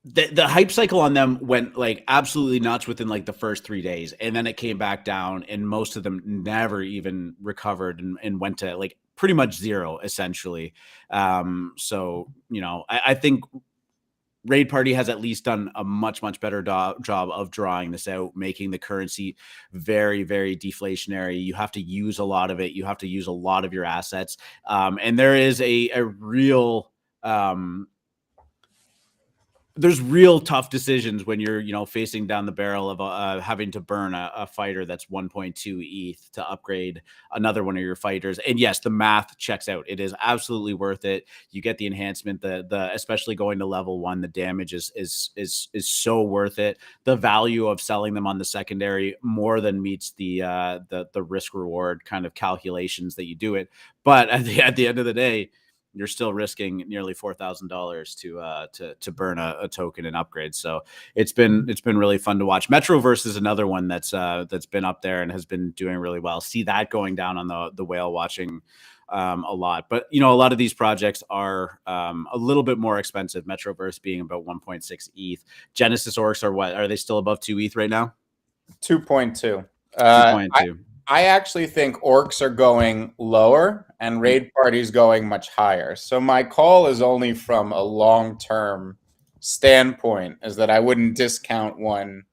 S1: The hype cycle on them went like absolutely nuts within like the first 3 days, and then it came back down, and most of them never even recovered and went to like pretty much zero essentially. So, you know, I think Raid Party has at least done a much better job of drawing this out, making the currency very, very deflationary. You have to use a lot of it. You have to use a lot of your assets. And there is a real, there's real tough decisions when you're, you know, facing down the barrel of having to burn a fighter that's 1.2 ETH to upgrade another one of your fighters. And yes, the math checks out. It is absolutely worth it. You get the enhancement, the especially going to level 1, the damage is so worth it. The value of selling them on the secondary more than meets the risk reward kind of calculations that you do it. But at the end of the day, you're still risking nearly $4,000 to burn a token and upgrade. So it's been really fun to watch. Metroverse is another one that's been up there and has been doing really well. See that going down on the whale watching a lot. But you know, a lot of these projects are a little bit more expensive. Metroverse being about 1.6 ETH. Genesis Orcs are they still above 2 ETH right now?
S2: 2.2.
S1: 2.2.
S2: I actually think orcs are going lower and Raid Party's going much higher. So my call is only from a long-term standpoint, is that I wouldn't discount one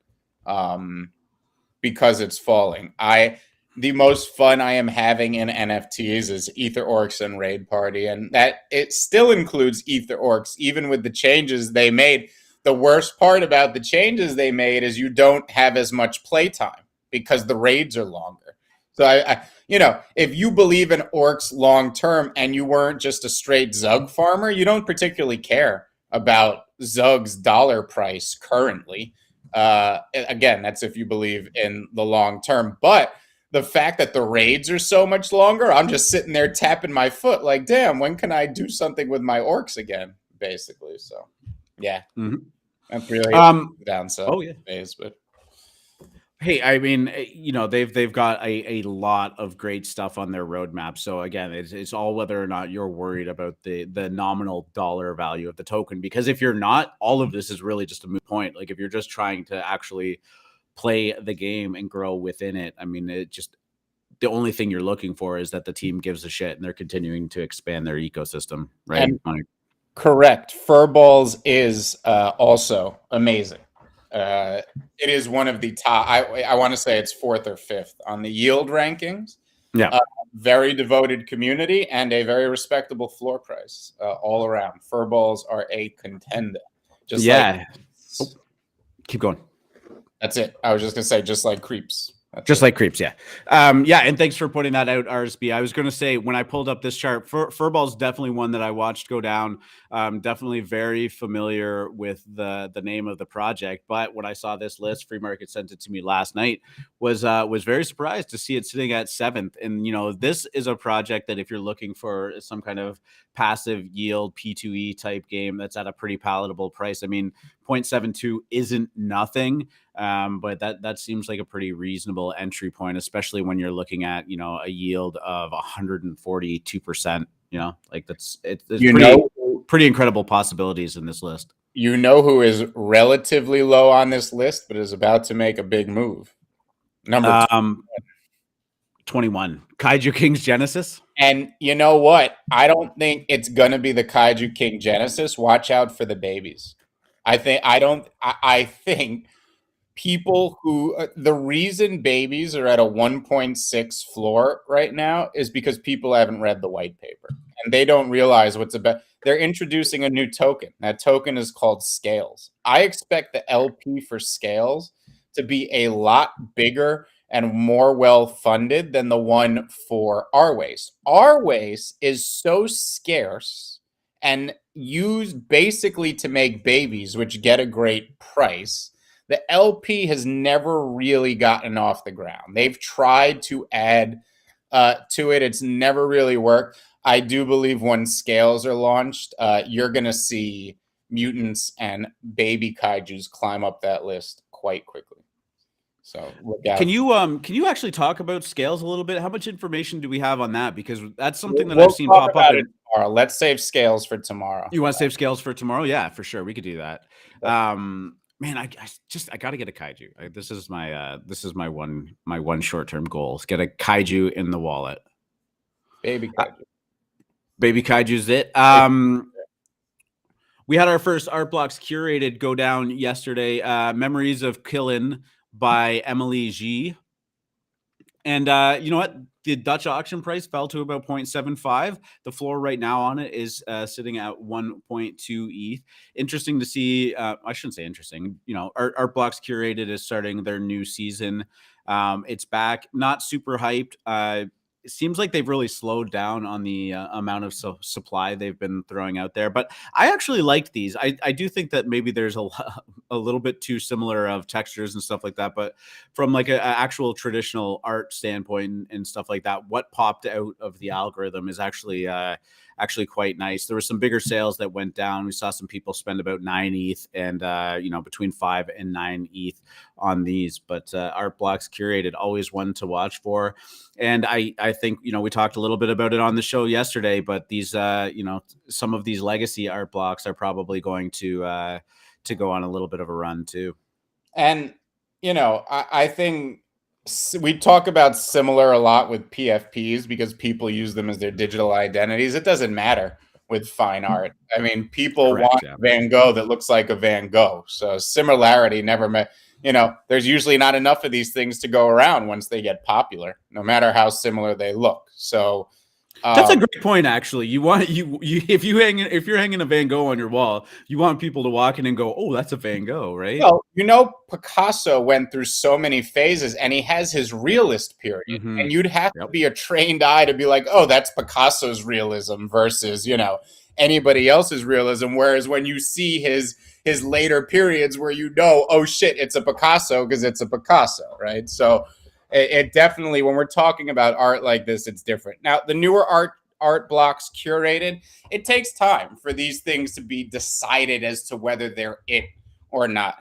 S2: because it's falling. The most fun I am having in NFTs is EtherOrcs and Raid Party, and that it still includes EtherOrcs, even with the changes they made. The worst part about the changes they made is you don't have as much playtime because the raids are longer. So I you know, if you believe in orcs long term and you weren't just a straight Zug farmer, you don't particularly care about Zug's dollar price currently. Again, that's if you believe in the long term. But the fact that the raids are so much longer, I'm just sitting there tapping my foot like, damn, when can I do something with my orcs again? Basically. So yeah. Mm-hmm. That's really the downside.
S1: Oh yeah.
S2: Phase, but
S1: hey, I mean, you know, they've got a lot of great stuff on their roadmap. So again, it's all whether or not you're worried about the nominal dollar value of the token. Because if you're not, all of this is really just a moot point. Like if you're just trying to actually play the game and grow within it, I mean, the only thing you're looking for is that the team gives a shit and they're continuing to expand their ecosystem, right?
S2: Correct. Furballs is also amazing. It is one of the top, I want to say it's 4th or 5th on the yield rankings.
S1: Yeah.
S2: Very devoted community and a very respectable floor price all around. Furballs are a contender. Just
S1: keep going.
S2: That's it. I was just going to say, just like creeps.
S1: Just like creeps, yeah. Yeah, and thanks for putting that out, RSB. I was going to say, when I pulled up this chart, Furball is definitely one that I watched go down. Definitely very familiar with the name of the project. But when I saw this list, Free Market sent it to me last night, was very surprised to see it sitting at 7th. And, you know, this is a project that if you're looking for some kind of passive yield P2E type game that's at a pretty palatable price, I mean, 0.72 isn't nothing. But that seems like a pretty reasonable entry point, especially when you're looking at, you know, a yield of 142%, you know, like it's pretty incredible possibilities in this list.
S2: You know who is relatively low on this list, but is about to make a big move? Number
S1: 21, Kaiju King's Genesis.
S2: And you know what? I don't think it's going to be the Kaiju King Genesis. Watch out for the babies. I think people who the reason babies are at a 1.6 floor right now is because people haven't read the white paper and they don't realize what's about. They're introducing a new token. That token is called Scales. I expect the LP for Scales to be a lot bigger and more well funded than the one for Arways. Arways is so scarce and used basically to make babies, which get a great price. The LP has never really gotten off the ground. They've tried to add to it. It's never really worked. I do believe when Scales are launched, you're going to see mutants and baby kaijus climb up that list quite quickly. So look out.
S1: Can you actually talk about Scales a little bit? How much information do we have on that? Because that's something that I've seen pop up.
S2: Tomorrow. Let's save Scales for tomorrow.
S1: You want to save Scales for tomorrow? Yeah, for sure. We could do that. Man, I got to get a kaiju. This is my one short-term goal. Is get a kaiju in the wallet.
S2: Baby kaiju.
S1: Baby kaiju's it. We had our first art blocks curated go down yesterday. Memories of Killin by Emily G. And you know what? The Dutch auction price fell to about 0.75. The floor right now on it is sitting at 1.2 ETH. Interesting to see. I shouldn't say interesting. You know, Art Blocks Curated is starting their new season. It's back. Not super hyped. It seems like they've really slowed down on the amount of supply they've been throwing out there. But I actually liked these. I do think that maybe there's a little bit too similar of textures and stuff like that. But from like an actual traditional art standpoint and stuff like that, what popped out of the algorithm is actually quite nice. There were some bigger sales that went down. We saw some people spend about 9 ETH and between 5 and 9 ETH on these. But Art Blocks Curated, always one to watch for. And I think, we talked a little bit about it on the show yesterday, but these, some of these legacy art blocks are probably going to go on a little bit of a run too.
S2: And, I think we talk about similar a lot with PFPs because people use them as their digital identities. It doesn't matter with fine art. I mean, people want Van Gogh that looks like a Van Gogh. So similarity never met. There's usually not enough of these things to go around once they get popular, no matter how similar they look. So
S1: that's a great point. Actually, if you're hanging a Van Gogh on your wall, you want people to walk in and go, "Oh, that's a Van Gogh," right?
S2: Well, Picasso went through so many phases, and he has his realist period, and you'd have to be a trained eye to be like, "Oh, that's Picasso's realism," versus anybody else's realism. Whereas when you see his later periods, where oh shit, it's a Picasso because it's a Picasso, right? So. It definitely, when we're talking about art like this, it's different. Now, the newer art blocks curated, it takes time for these things to be decided as to whether they're it or not.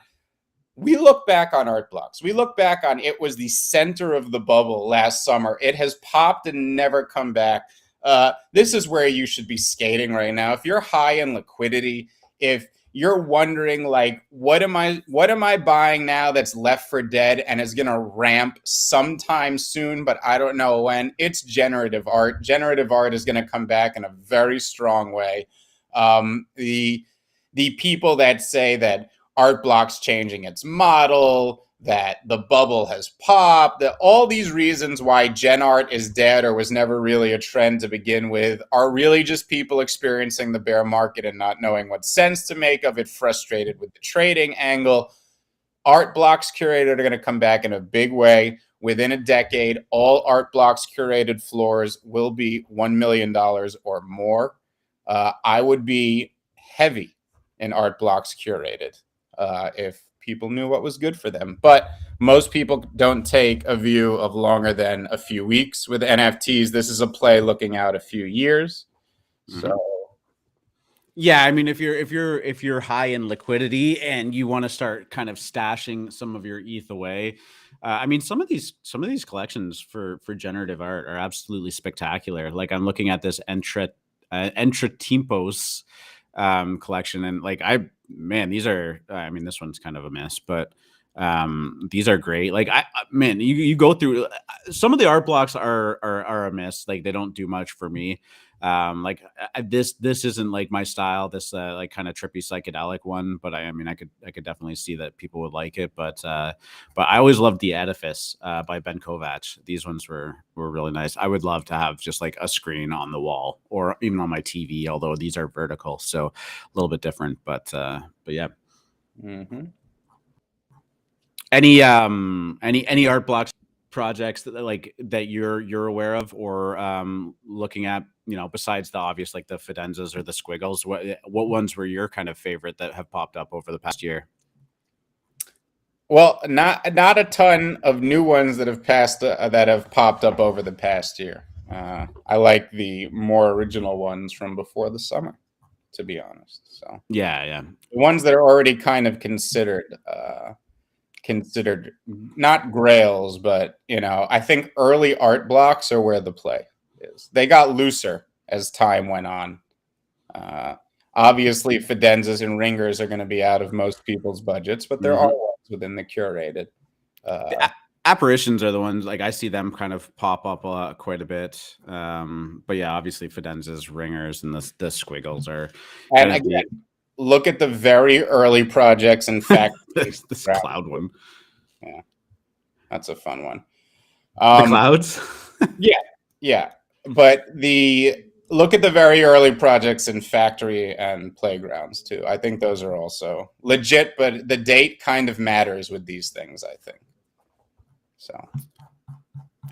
S2: We look back on art blocks. We look back on it was the center of the bubble last summer. It has popped and never come back. This is where you should be skating right now. If you're high in liquidity, if you're wondering like, what am I buying now that's left for dead and is going to ramp sometime soon, but I don't know when? It's generative art. Generative art is going to come back in a very strong way. The people that say that art block's changing its model, that the bubble has popped, that all these reasons why gen art is dead or was never really a trend to begin with are really just people experiencing the bear market and not knowing what sense to make of it, frustrated with the trading angle. Art blocks curated are going to come back in a big way. Within a decade, all art blocks curated floors will be $1 million or more. I would be heavy in art blocks curated if people knew what was good for them. But most people don't take a view of longer than a few weeks. With NFTs, this is a play looking out a few years. So
S1: yeah, I mean, if you're high in liquidity and you want to start kind of stashing some of your ETH away, I mean, some of these collections for generative art are absolutely spectacular. Like I'm looking at this Entretiempos collection, and like these are, I mean, this one's kind of a mess, but these are great. Like you go through some of the art blocks are a miss. Like they don't do much for me. Like this isn't like my style, this like kind of trippy psychedelic one, but I mean I could definitely see that people would like it. But I always loved the Edifice by Ben Kovac. These ones were really nice. I would love to have just like a screen on the wall or even on my TV, although these are vertical, so a little bit different. But yeah. Any art blocks projects that you're aware of or looking at, you know, besides the obvious like the Fidenzas or the Squiggles? What ones were your kind of favorite that have popped up over the past year?
S2: Well, not a ton of new ones that have popped up over the past year. I like the more original ones from before the summer, to be honest. So
S1: yeah,
S2: the ones that are already kind of considered not grails, but you know, I think early art blocks are where the play is. They got looser as time went on. Obviously, Fidenzas and Ringers are going to be out of most people's budgets, but there are ones within the curated.
S1: The apparitions are the ones like I see them kind of pop up quite a bit. But yeah, obviously Fidenzas, Ringers, and the Squiggles are.
S2: And again, look at the very early projects. In fact,
S1: this cloud one.
S2: Yeah, that's a fun one.
S1: The clouds.
S2: yeah. But look at the very early projects in Factory and Playgrounds too. I think those are also legit, but the date kind of matters with these things, I think. So.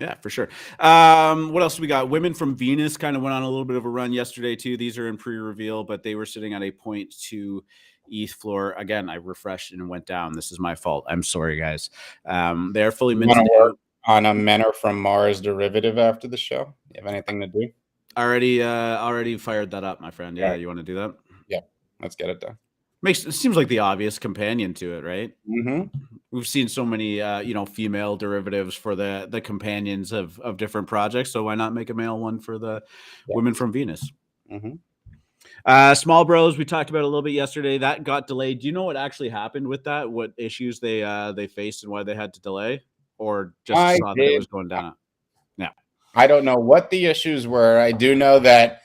S1: Yeah, for sure. What else we got? Women from Venus kind of went on a little bit of a run yesterday too. These are in pre-reveal, but they were sitting at a 0.2 ETH floor. Again, I refreshed and went down. This is my fault. I'm sorry, guys. They are fully minted
S2: on a Men Are From Mars derivative after the show. You have anything to do?
S1: Already fired that up, my friend. Yeah, you want to do that?
S2: Yeah, let's get it done.
S1: It seems like the obvious companion to it, right?
S2: Mm-hmm.
S1: We've seen so many, female derivatives for the companions of different projects. So why not make a male one for the Women from Venus?
S2: Mm-hmm.
S1: Small Bros, we talked about a little bit yesterday. That got delayed. Do you know what actually happened with that? What issues they faced and why they had to delay, or just saw that it was going down? Yeah,
S2: I don't know what the issues were. I do know that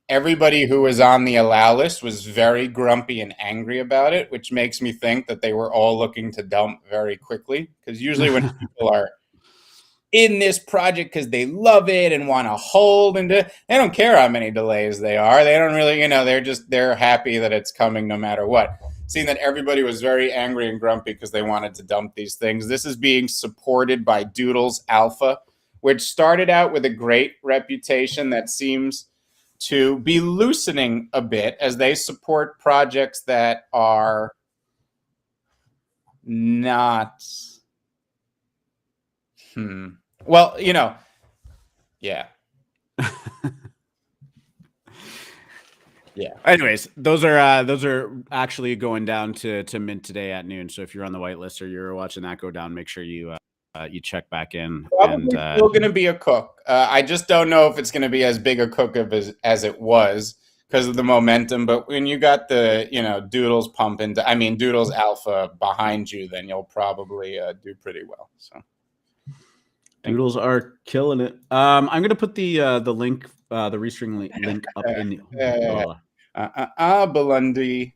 S2: everybody who was on the allow list was very grumpy and angry about it, which makes me think that they were all looking to dump very quickly. Because usually when people are in this project because they love it and want to hold and they don't care how many delays they are. They don't really, they're happy that it's coming no matter what. Seeing that everybody was very angry and grumpy because they wanted to dump these things. This is being supported by Doodles Alpha, which started out with a great reputation that seems to be loosening a bit as they support projects that are not. Well, yeah. Yeah.
S1: Anyways, those are actually going down to mint today at noon. So if you're on the whitelist or you're watching that go down, make sure you check back in.
S2: Probably still going to be a cook. I just don't know if it's going to be as big a cook as it was because of the momentum. But when you got the Doodles Doodles Alpha behind you, then you'll probably do pretty well. So
S1: Doodles are killing it. I'm going to put the link, the restring link up in the.
S2: Belundi.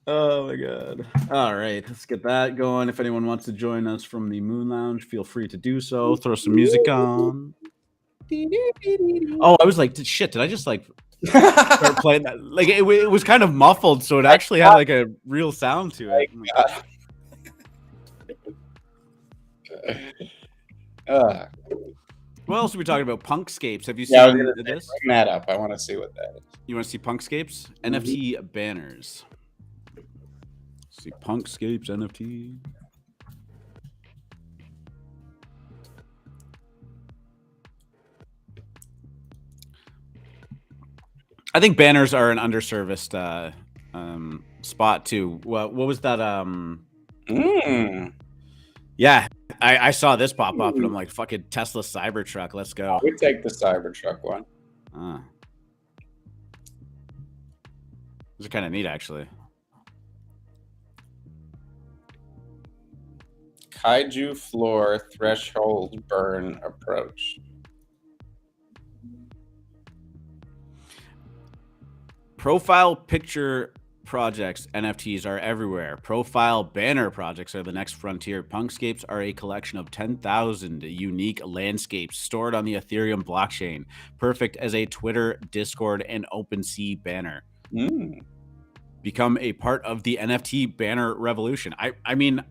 S1: Oh my god. All right, let's get that going. If anyone wants to join us from the Moon Lounge, feel free to do so. Throw some music on. Oh, I was like, shit, did I just like start playing that? Like it was kind of muffled, so it actually had like a real sound to it. What else are we talking about? Punkscapes. Have you seen this?
S2: Bring that up. I want to see what that is.
S1: You want to see Punkscapes? NFT banners. See Punkscapes NFT. I think banners are an underserviced spot too. What was that? Yeah, I saw this pop up and I'm like, fucking Tesla Cybertruck, let's go.
S2: We take the Cybertruck one.
S1: Those are kind of neat, actually.
S2: Kaiju floor threshold burn approach.
S1: Profile picture projects, NFTs, are everywhere. Profile banner projects are the next frontier. Punkscapes are a collection of 10,000 unique landscapes stored on the Ethereum blockchain, perfect as a Twitter, Discord, and OpenSea banner. Become a part of the NFT banner revolution. I mean,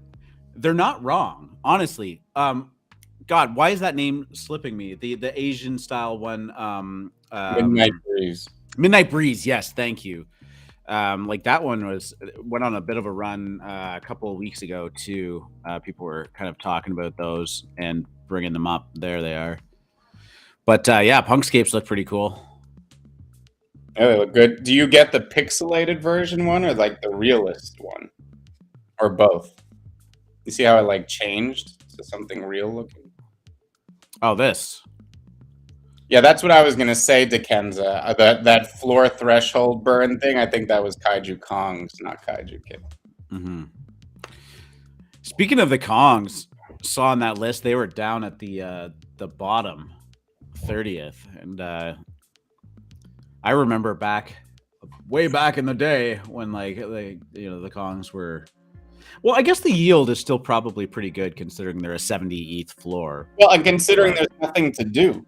S1: they're not wrong, honestly. God, why is that name slipping me? The Asian style one.
S2: Midnight Breeze.
S1: Midnight Breeze. Yes, thank you. Like that one went on a bit of a run a couple of weeks ago too. People were kind of talking about those and bringing them up. There they are. But yeah, Punkscapes look pretty cool.
S2: Oh, they look good. Do you get the pixelated version one or like the realist one, or both? You see how it like changed to something real looking?
S1: Oh, this.
S2: Yeah, that's what I was gonna say, Dekenza. That floor threshold burn thing. I think that was Kaiju Kongs, not Kaiju Kid.
S1: Speaking of the Kongs, saw on that list they were down at the bottom 30th, and I remember way back in the day when like the Kongs were. Well, I guess the yield is still probably pretty good considering they're a 70 ETH floor.
S2: Well, and considering there's nothing to do.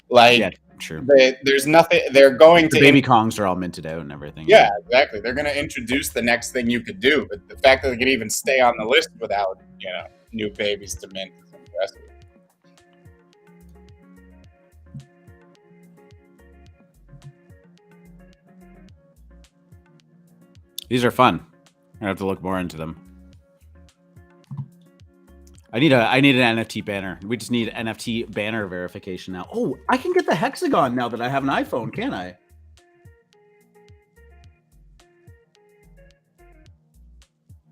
S2: Like,
S1: yeah, sure.
S2: There's nothing. They're going to
S1: baby Kongs are all minted out and everything.
S2: Yeah, exactly. They're going to introduce the next thing you could do, but the fact that they can even stay on the list without new babies to mint is impressive.
S1: These are fun. I have to look more into them. I need an NFT banner. We just need NFT banner verification now. Oh, I can get the hexagon now that I have an iPhone, can I?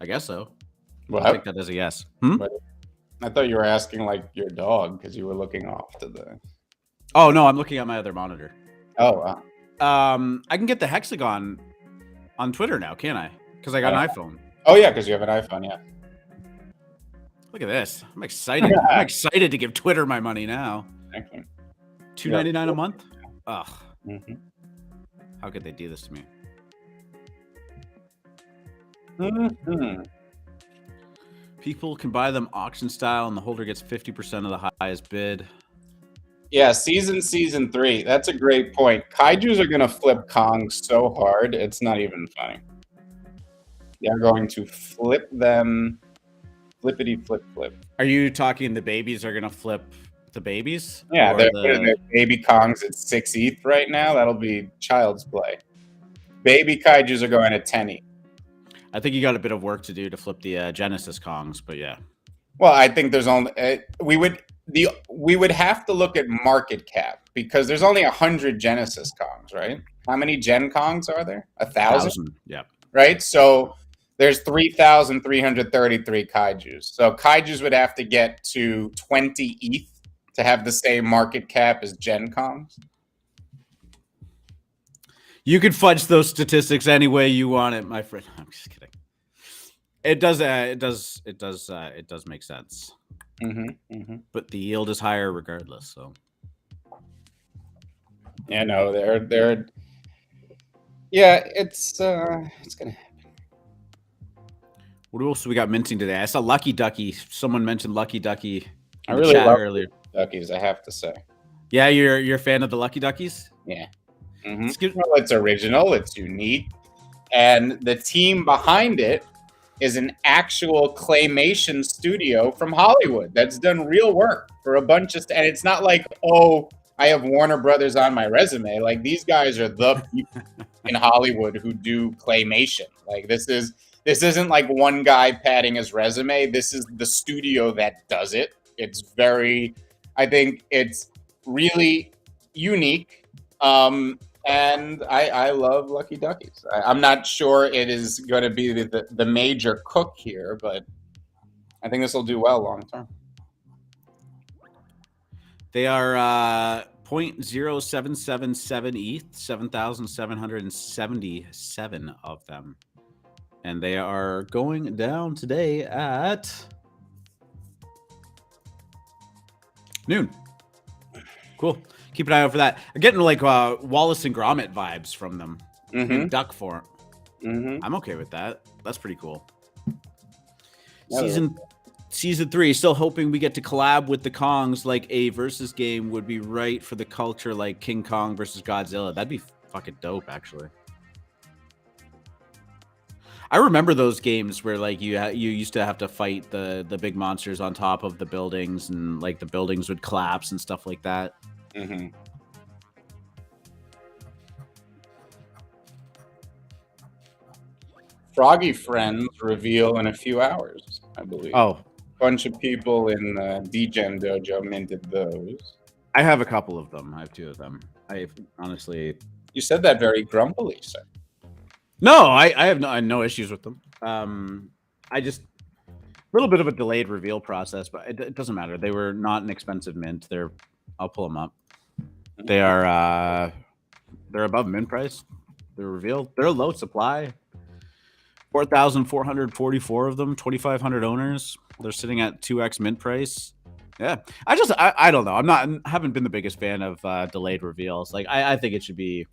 S1: I guess so.
S2: Well,
S1: I think that is a yes.
S2: I thought you were asking like your dog because you were looking off to the.
S1: Oh no, I'm looking at my other monitor.
S2: Oh wow.
S1: I can get the hexagon on Twitter now, can I? Because I got an iPhone.
S2: Oh yeah, because you have an iPhone, yeah.
S1: Look at this. I'm excited. I'm excited to give Twitter my money now.
S2: Thank you.
S1: $2.99 a month? Ugh.
S2: Mm-hmm.
S1: How could they do this to me?
S2: Mm-hmm.
S1: People can buy them auction style and the holder gets 50% of the highest bid.
S2: Yeah, season 3. That's a great point. Kaijus are going to flip Kongs so hard, it's not even funny. They're going to flip them. Flippity flip.
S1: Are you talking the babies are going to flip the babies?
S2: Yeah, they're baby Kongs at 6 ETH right now. That'll be child's play. Baby Kaijus are going at 10 ETH.
S1: I think you got a bit of work to do to flip the Genesis Kongs, but yeah.
S2: Well, I think there's only we would have to look at market cap because there's only 100 Genesis Kongs, right? How many Gen Kongs are there? 1,000?
S1: Yeah.
S2: Right? So there's 3,333 Kaijus. So Kaijus would have to get to 20 ETH to have the same market cap as Gen Kongs.
S1: You could fudge those statistics any way you want it, my friend. I'm just kidding. It does make sense. But the yield is higher regardless. So.
S2: Yeah, no, they're. Yeah, it's gonna happen.
S1: What else we got minting today? I saw Lucky Ducky. Someone mentioned Lucky Ducky.
S2: I really love
S1: earlier.
S2: Duckies, I have to say.
S1: Yeah, you're a fan of the Lucky Duckies?
S2: Yeah. Well, it's original, it's unique, and the team behind it is an actual claymation studio from Hollywood that's done real work for a bunch of and it's not like, oh, I have Warner Brothers on my resume. Like, these guys are the people in Hollywood who do claymation. Like, this isn't like one guy padding his resume. This is the studio that does it. I think it's really unique. And I love Lucky Duckies. I'm not sure it is going to be the major cook here, but I think this will do well long term.
S1: They are 0.0777 ETH, 7,777 of them. And they are going down today at Noon. Cool. Keep an eye out for that. I'm getting like Wallace and Gromit vibes from them in duck form. I'm okay with that. That's pretty cool. Season 3, still hoping we get to collab with the Kongs. Like a versus game would be right for the culture, like King Kong versus Godzilla. That'd be fucking dope, actually. I remember those games where like you used to have to fight the big monsters on top of the buildings, and like the buildings would collapse and stuff like that.
S2: Froggy Friends reveal in a few hours, I believe.
S1: Oh,
S2: bunch of people in DGen Dojo minted those.
S1: I have a couple of them. I have 2 of them. I honestly.
S2: You said that very grumpily, sir.
S1: No, I have no issues with them. I just a little bit of a delayed reveal process, but it doesn't matter. They were not an expensive mint. I'll pull them up. They are they're above mint price. They're revealed. They're a low supply. 4,444 of them. 2,500 owners. They're sitting at 2x mint price. Yeah, I don't know. I haven't been the biggest fan of delayed reveals. Like I think it should be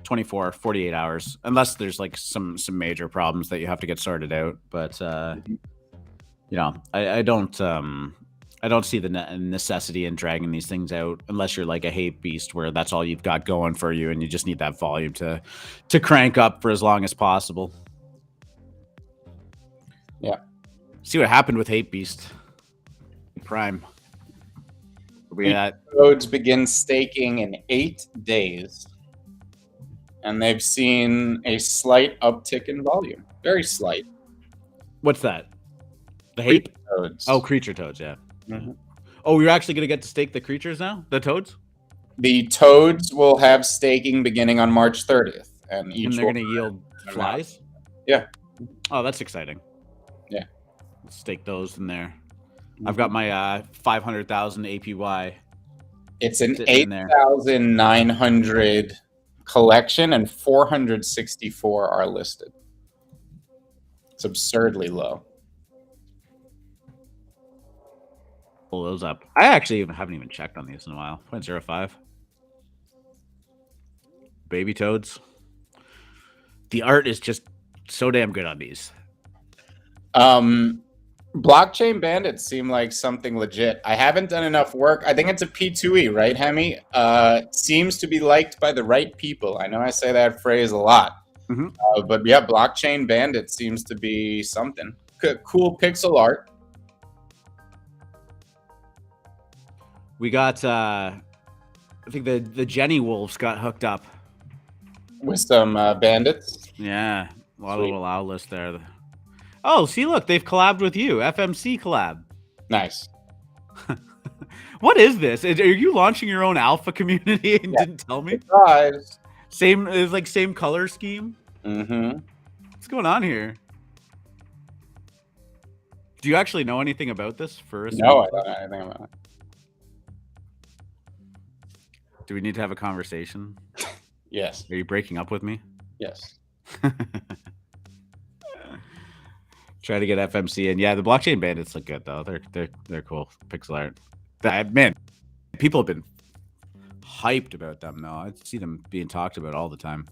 S1: 24, 48 hours, unless there's like some major problems that you have to get sorted out. But you know, I don't see the necessity in dragging these things out unless you're like a hate beast where that's all you've got going for you and you just need that volume to crank up for as long as possible.
S2: Yeah.
S1: See what happened with Hate Beast Prime.
S2: Nodes begin staking in 8 days. And they've seen a slight uptick in volume. Very slight.
S1: What's that? The hate?
S2: Toads.
S1: Oh, creature toads, yeah. Oh, you're actually going to get to stake the creatures now? The toads?
S2: The toads will have staking beginning on March 30th. And
S1: they're going to yield flies?
S2: Yeah.
S1: Oh, that's exciting.
S2: Yeah.
S1: Let's stake those in there. I've got my 500,000 APY.
S2: It's an 8,900 collection and 464 are listed. It's absurdly low.
S1: Pull those up. I actually haven't even checked on these in a while. 0.05. Baby toads. The art is just so damn good on these.
S2: Blockchain bandits seem like something legit. I haven't done enough work. I think it's a P2E, right, Hemi? Seems to be liked by the right people. I know I say that phrase a lot. But yeah, blockchain bandit seems to be something. Cool pixel art.
S1: We got, I think the Jenny Wolves got hooked up.
S2: With some bandits?
S1: Yeah, a lot of little owlets there. Oh, see, look, they've collabed with you. FMC collab.
S2: Nice.
S1: What is this? Are you launching your own alpha community and didn't tell me?
S2: Surprise.
S1: Same color scheme? What's going on here? Do you actually know anything about this first?
S2: No, I don't know anything about it.
S1: Do we need to have a conversation?
S2: Yes.
S1: Are you breaking up with me?
S2: Yes.
S1: Try to get FMC in. Yeah, the blockchain bandits look good though. They're cool. Pixel art. Man, people have been hyped about them though. I see them being talked about all the time.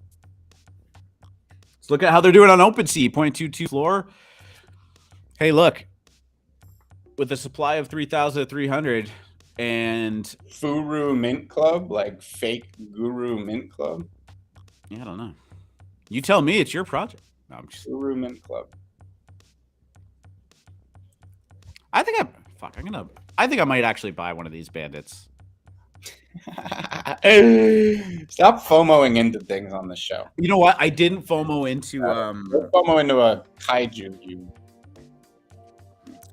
S1: Let's look at how they're doing on OpenSea. 0.22 floor. Hey, look. With a supply of 3,300 and
S2: Furu Mint Club, like fake Guru Mint Club.
S1: Yeah, I don't know. You tell me. It's your project. No, I'm just...
S2: Furu Mint Club.
S1: I think I might actually buy one of these bandits.
S2: Stop FOMOing into things on the show.
S1: You know what? I didn't FOMO into
S2: FOMO into a kaiju.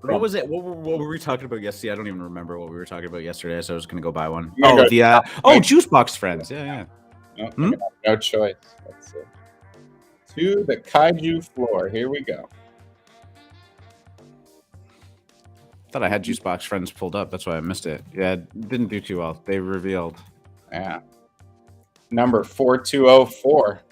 S1: What was it? What were we talking about yesterday? I don't even remember what we were talking about yesterday, so I was gonna go buy one. Juice Box Friends. Yeah.
S2: No choice. Let's see. To the kaiju floor. Here we go.
S1: Thought I had Juice Box Friends pulled up. That's why I missed it. Yeah, it didn't do too well. They revealed.
S2: Yeah. Number 4204.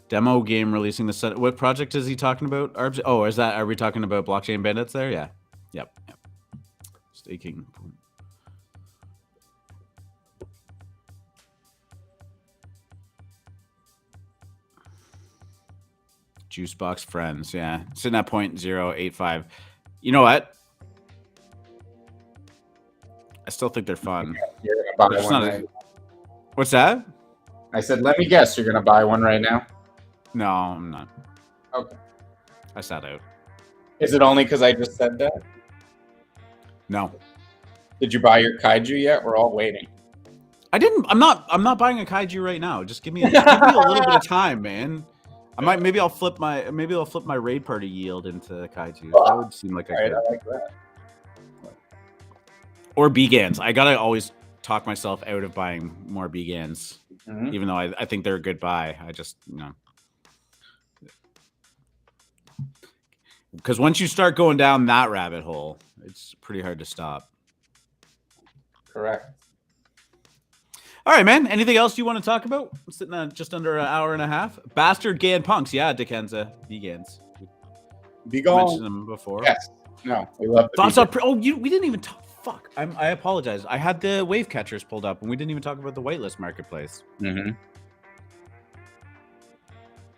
S1: Demo game releasing the set. What project is he talking about? Oh, are we talking about blockchain bandits there? Yeah. Yep. Staking. Juicebox friends. Yeah. Sitting at 0.085. You know what? I still think they're fun.
S2: You're gonna buy one right.
S1: What's that?
S2: I said, let me guess, you're gonna buy one right now?
S1: No, I'm not.
S2: Okay.
S1: I sat out.
S2: Is it only because I just said that?
S1: No.
S2: Did you buy your kaiju yet? We're all waiting.
S1: I didn't. I'm not buying a kaiju right now. Just give me a little bit of time, man. Maybe I'll flip my raid party yield into kaiju. That would seem like a good.
S2: I like that.
S1: Or B-Gans. I gotta always talk myself out of buying more B-Gans, even though I think they're a good buy. I just, because once you start going down that rabbit hole, it's pretty hard to stop.
S2: Correct.
S1: All right, man. Anything else you want to talk about? I'm sitting at just under an hour and a half. Bastard Gan Punks. Yeah, Dickenza. B-Gans.
S2: B-Gans.
S1: Mentioned them before.
S2: Yes. No, we love the
S1: Thoughts up. Oh, we didn't even talk. Fuck. I apologize. I had the wave catchers pulled up, and we didn't even talk about the whitelist marketplace.
S2: Mm-hmm.
S1: Do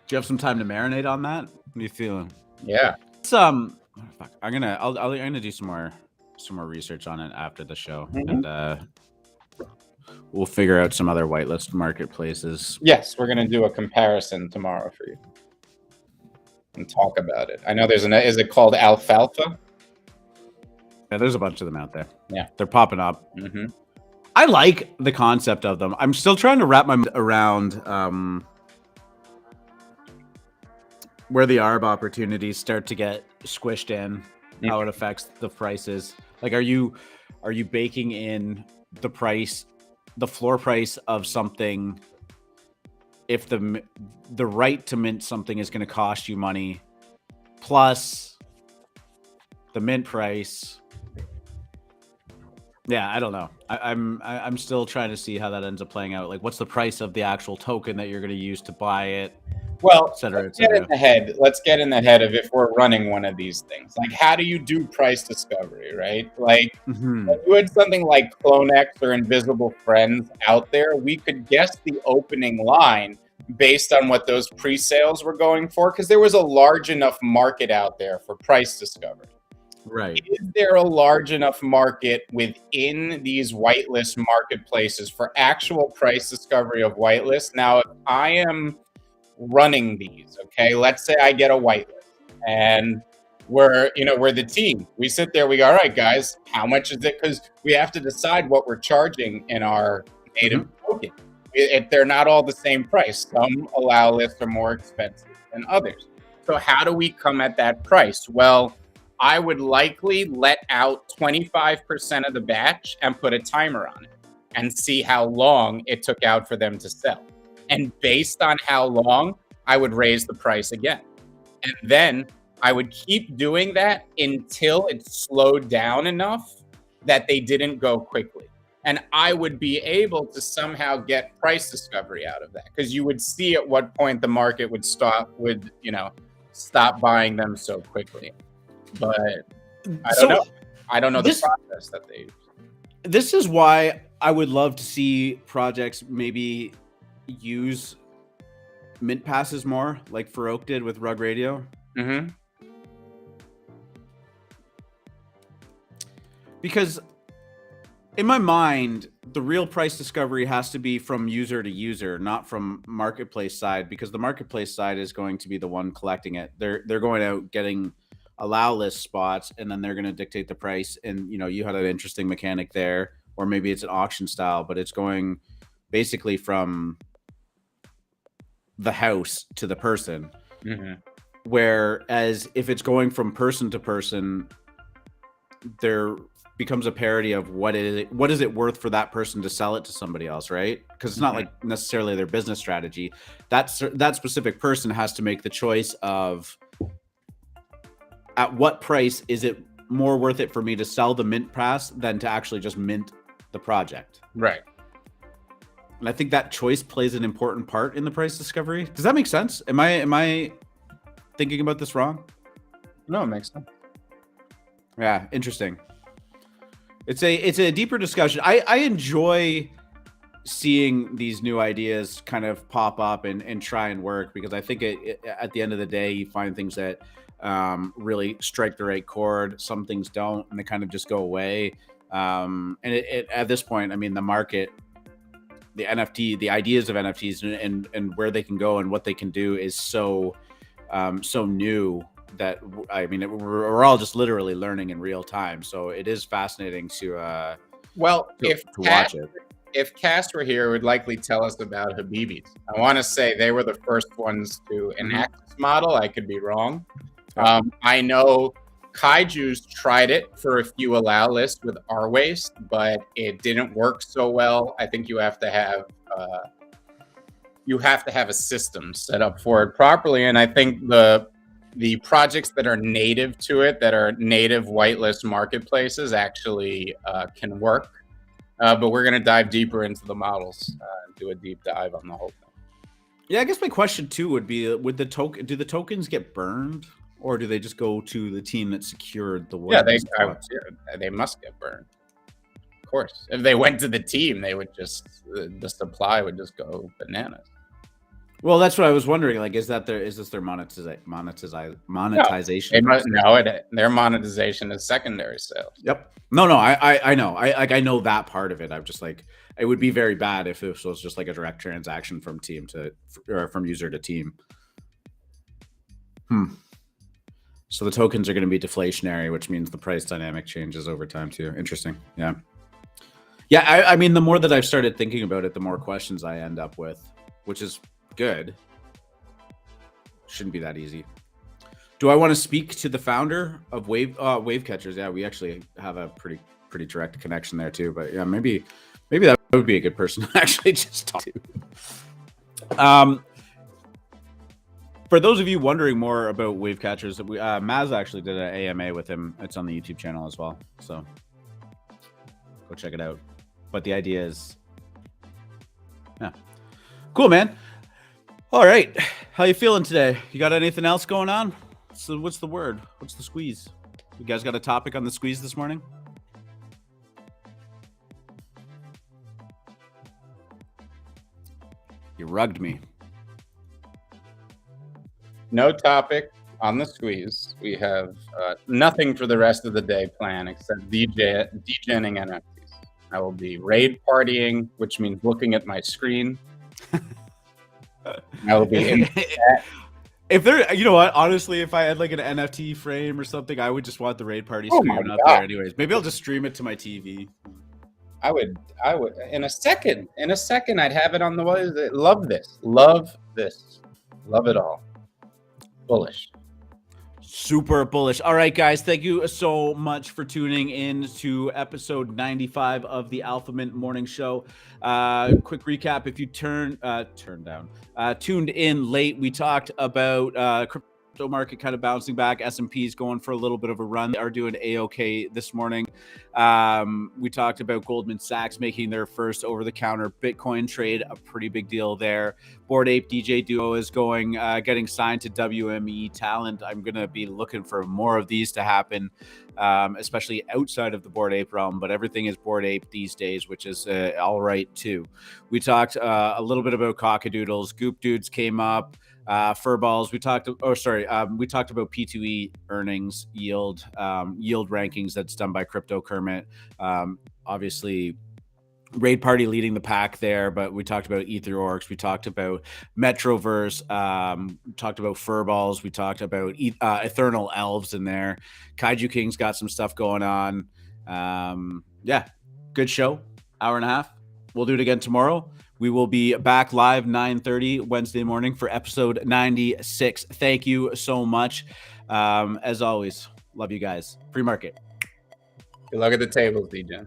S1: you have some time to marinate on that? What are you feeling?
S2: Yeah.
S1: It's, fuck. I'm gonna do some more research on it after the show, and we'll figure out some other whitelist marketplaces.
S2: Yes, we're gonna do a comparison tomorrow for you and talk about it. I know there's is it called Alfalfa?
S1: Yeah, there's a bunch of them out there.
S2: Yeah,
S1: they're popping up. I like the concept of them. I'm still trying to wrap my mind around where the ARB opportunities start to get squished in, how it affects the prices. Like, are you baking in the price, the floor price of something, if the right to mint something is going to cost you money, plus the mint price? Yeah, I don't know. I'm still trying to see how that ends up playing out. Like, what's the price of the actual token that you're going to use to buy it?
S2: Well,
S1: et cetera,
S2: let's get in the head of if we're running one of these things. Like, how do you do price discovery, right? Like, if you had something like CloneX or Invisible Friends out there, we could guess the opening line based on what those pre-sales were going for, because there was a large enough market out there for price discovery.
S1: Right.
S2: Is there a large enough market within these whitelist marketplaces for actual price discovery of whitelist? Now, if I am running these, okay, let's say I get a whitelist and we're the team. We sit there, we go, all right, guys, how much is it? Because we have to decide what we're charging in our native token. They're not all the same price. Some allow lists are more expensive than others. So how do we come at that price? Well, I would likely let out 25% of the batch and put a timer on it and see how long it took out for them to sell. And based on how long, I would raise the price again. And then I would keep doing that until it slowed down enough that they didn't go quickly. And I would be able to somehow get price discovery out of that, because you would see at what point the market would stop buying them so quickly. But I don't know. I don't know the process that they use.
S1: This is why I would love to see projects maybe use mint passes more, like Farouk did with Rug Radio. Because in my mind, the real price discovery has to be from user to user, not from marketplace side, because the marketplace side is going to be the one collecting it. They're going out getting allow list spots, and then they're going to dictate the price. And you had an interesting mechanic there, or maybe it's an auction style, but it's going basically from the house to the person. Whereas if it's going from person to person, there becomes a parity of what is it worth for that person to sell it to somebody else, right? Because it's not like necessarily their business strategy. That specific person has to make the choice of, at what price is it more worth it for me to sell the mint pass than to actually just mint the project?
S2: Right.
S1: And I think that choice plays an important part in the price discovery. Does that make sense? Am I thinking about this wrong?
S2: No, it makes sense.
S1: Yeah, interesting. It's a deeper discussion. I enjoy seeing these new ideas kind of pop up and try and work, because I think at the end of the day, you find things that really strike the right chord. Some things don't, and they kind of just go away. And at this point, I mean, the market, the NFT, the ideas of NFTs and where they can go and what they can do is so new that, I mean, we're all just literally learning in real time. So it is fascinating to watch it.
S2: If Cass were here, would likely tell us about Habibis. I want to say they were the first ones to enact this model. I could be wrong. I know Kaiju's tried it for a few allow lists with our waste, but it didn't work so well. I think you have to have a system set up for it properly. And I think the projects that are native to it, that are native whitelist marketplaces, actually can work. But we're going to dive deeper into the models and do a deep dive on the whole thing.
S1: Yeah, I guess my question too would be: do the tokens get burned, or do they just go to the team that secured the whitelist?
S2: Yeah, they must get burned. Of course, if they went to the team, they would just the supply would just go bananas.
S1: Well, that's what I was wondering. Like, is this their monetization?
S2: Their monetization is secondary sales.
S1: Yep. No, I know. I know that part of it. I'm just like, it would be very bad if it was just like a direct transaction from team or from user to team. So the tokens are going to be deflationary, which means the price dynamic changes over time too. Interesting. Yeah. Yeah. I mean, the more that I've started thinking about it, the more questions I end up with, which is good. Shouldn't be that easy. Do I want to speak to the founder of Wave Catchers? Yeah, we actually have a pretty direct connection there too. But yeah, maybe that would be a good person to actually just talk to. For those of you wondering more about Wave Catchers, Maz actually did an AMA with him. It's on the YouTube channel as well, so go check it out. But the idea is, yeah, cool, man. All right, how you feeling today? You got anything else going on? So what's the word? What's the squeeze? You guys got a topic on the squeeze this morning? You rugged me.
S2: No topic on the squeeze. We have nothing for the rest of the day planned except degenning NFTs. I will be raid partying, which means looking at my screen. I will be in chat.
S1: If there, you know what? Honestly, if I had like an NFT frame or something, I would just want the raid party screen up there, anyways. Maybe I'll just stream it to my TV.
S2: I would. In a second, I'd have it on the wall. Love this. Love it all. Bullish.
S1: Super bullish. All right, guys. Thank you so much for tuning in to episode 95 of the AlphaMint Morning Show. Quick recap. If you tuned in late, we talked about crypto market kind of bouncing back. S&P's going for a little bit of a run. They are doing A-OK this morning. We talked about Goldman Sachs making their first over-the-counter Bitcoin trade, a pretty big deal there. Bored Ape DJ Duo is getting signed to WME Talent. I'm going to be looking for more of these to happen, especially outside of the Bored Ape realm, but everything is Bored Ape these days, which is all right too. We talked a little bit about Cock-a-Doodles. Goopdoods came up. Furballs. We talked about P2E earnings yield rankings that's done by Crypto Kermit. Obviously, Raid Party leading the pack there, but we talked about EtherOrcs. We talked about Metroverse. We talked about Furballs. We talked about Eternal Elves in there. Kaiju King's got some stuff going on. Yeah, good show. Hour and a half. We'll do it again tomorrow. We will be back live 9:30 Wednesday morning for episode 96. Thank you so much. As always, love you guys. Free market.
S2: Good luck at the tables, DJ.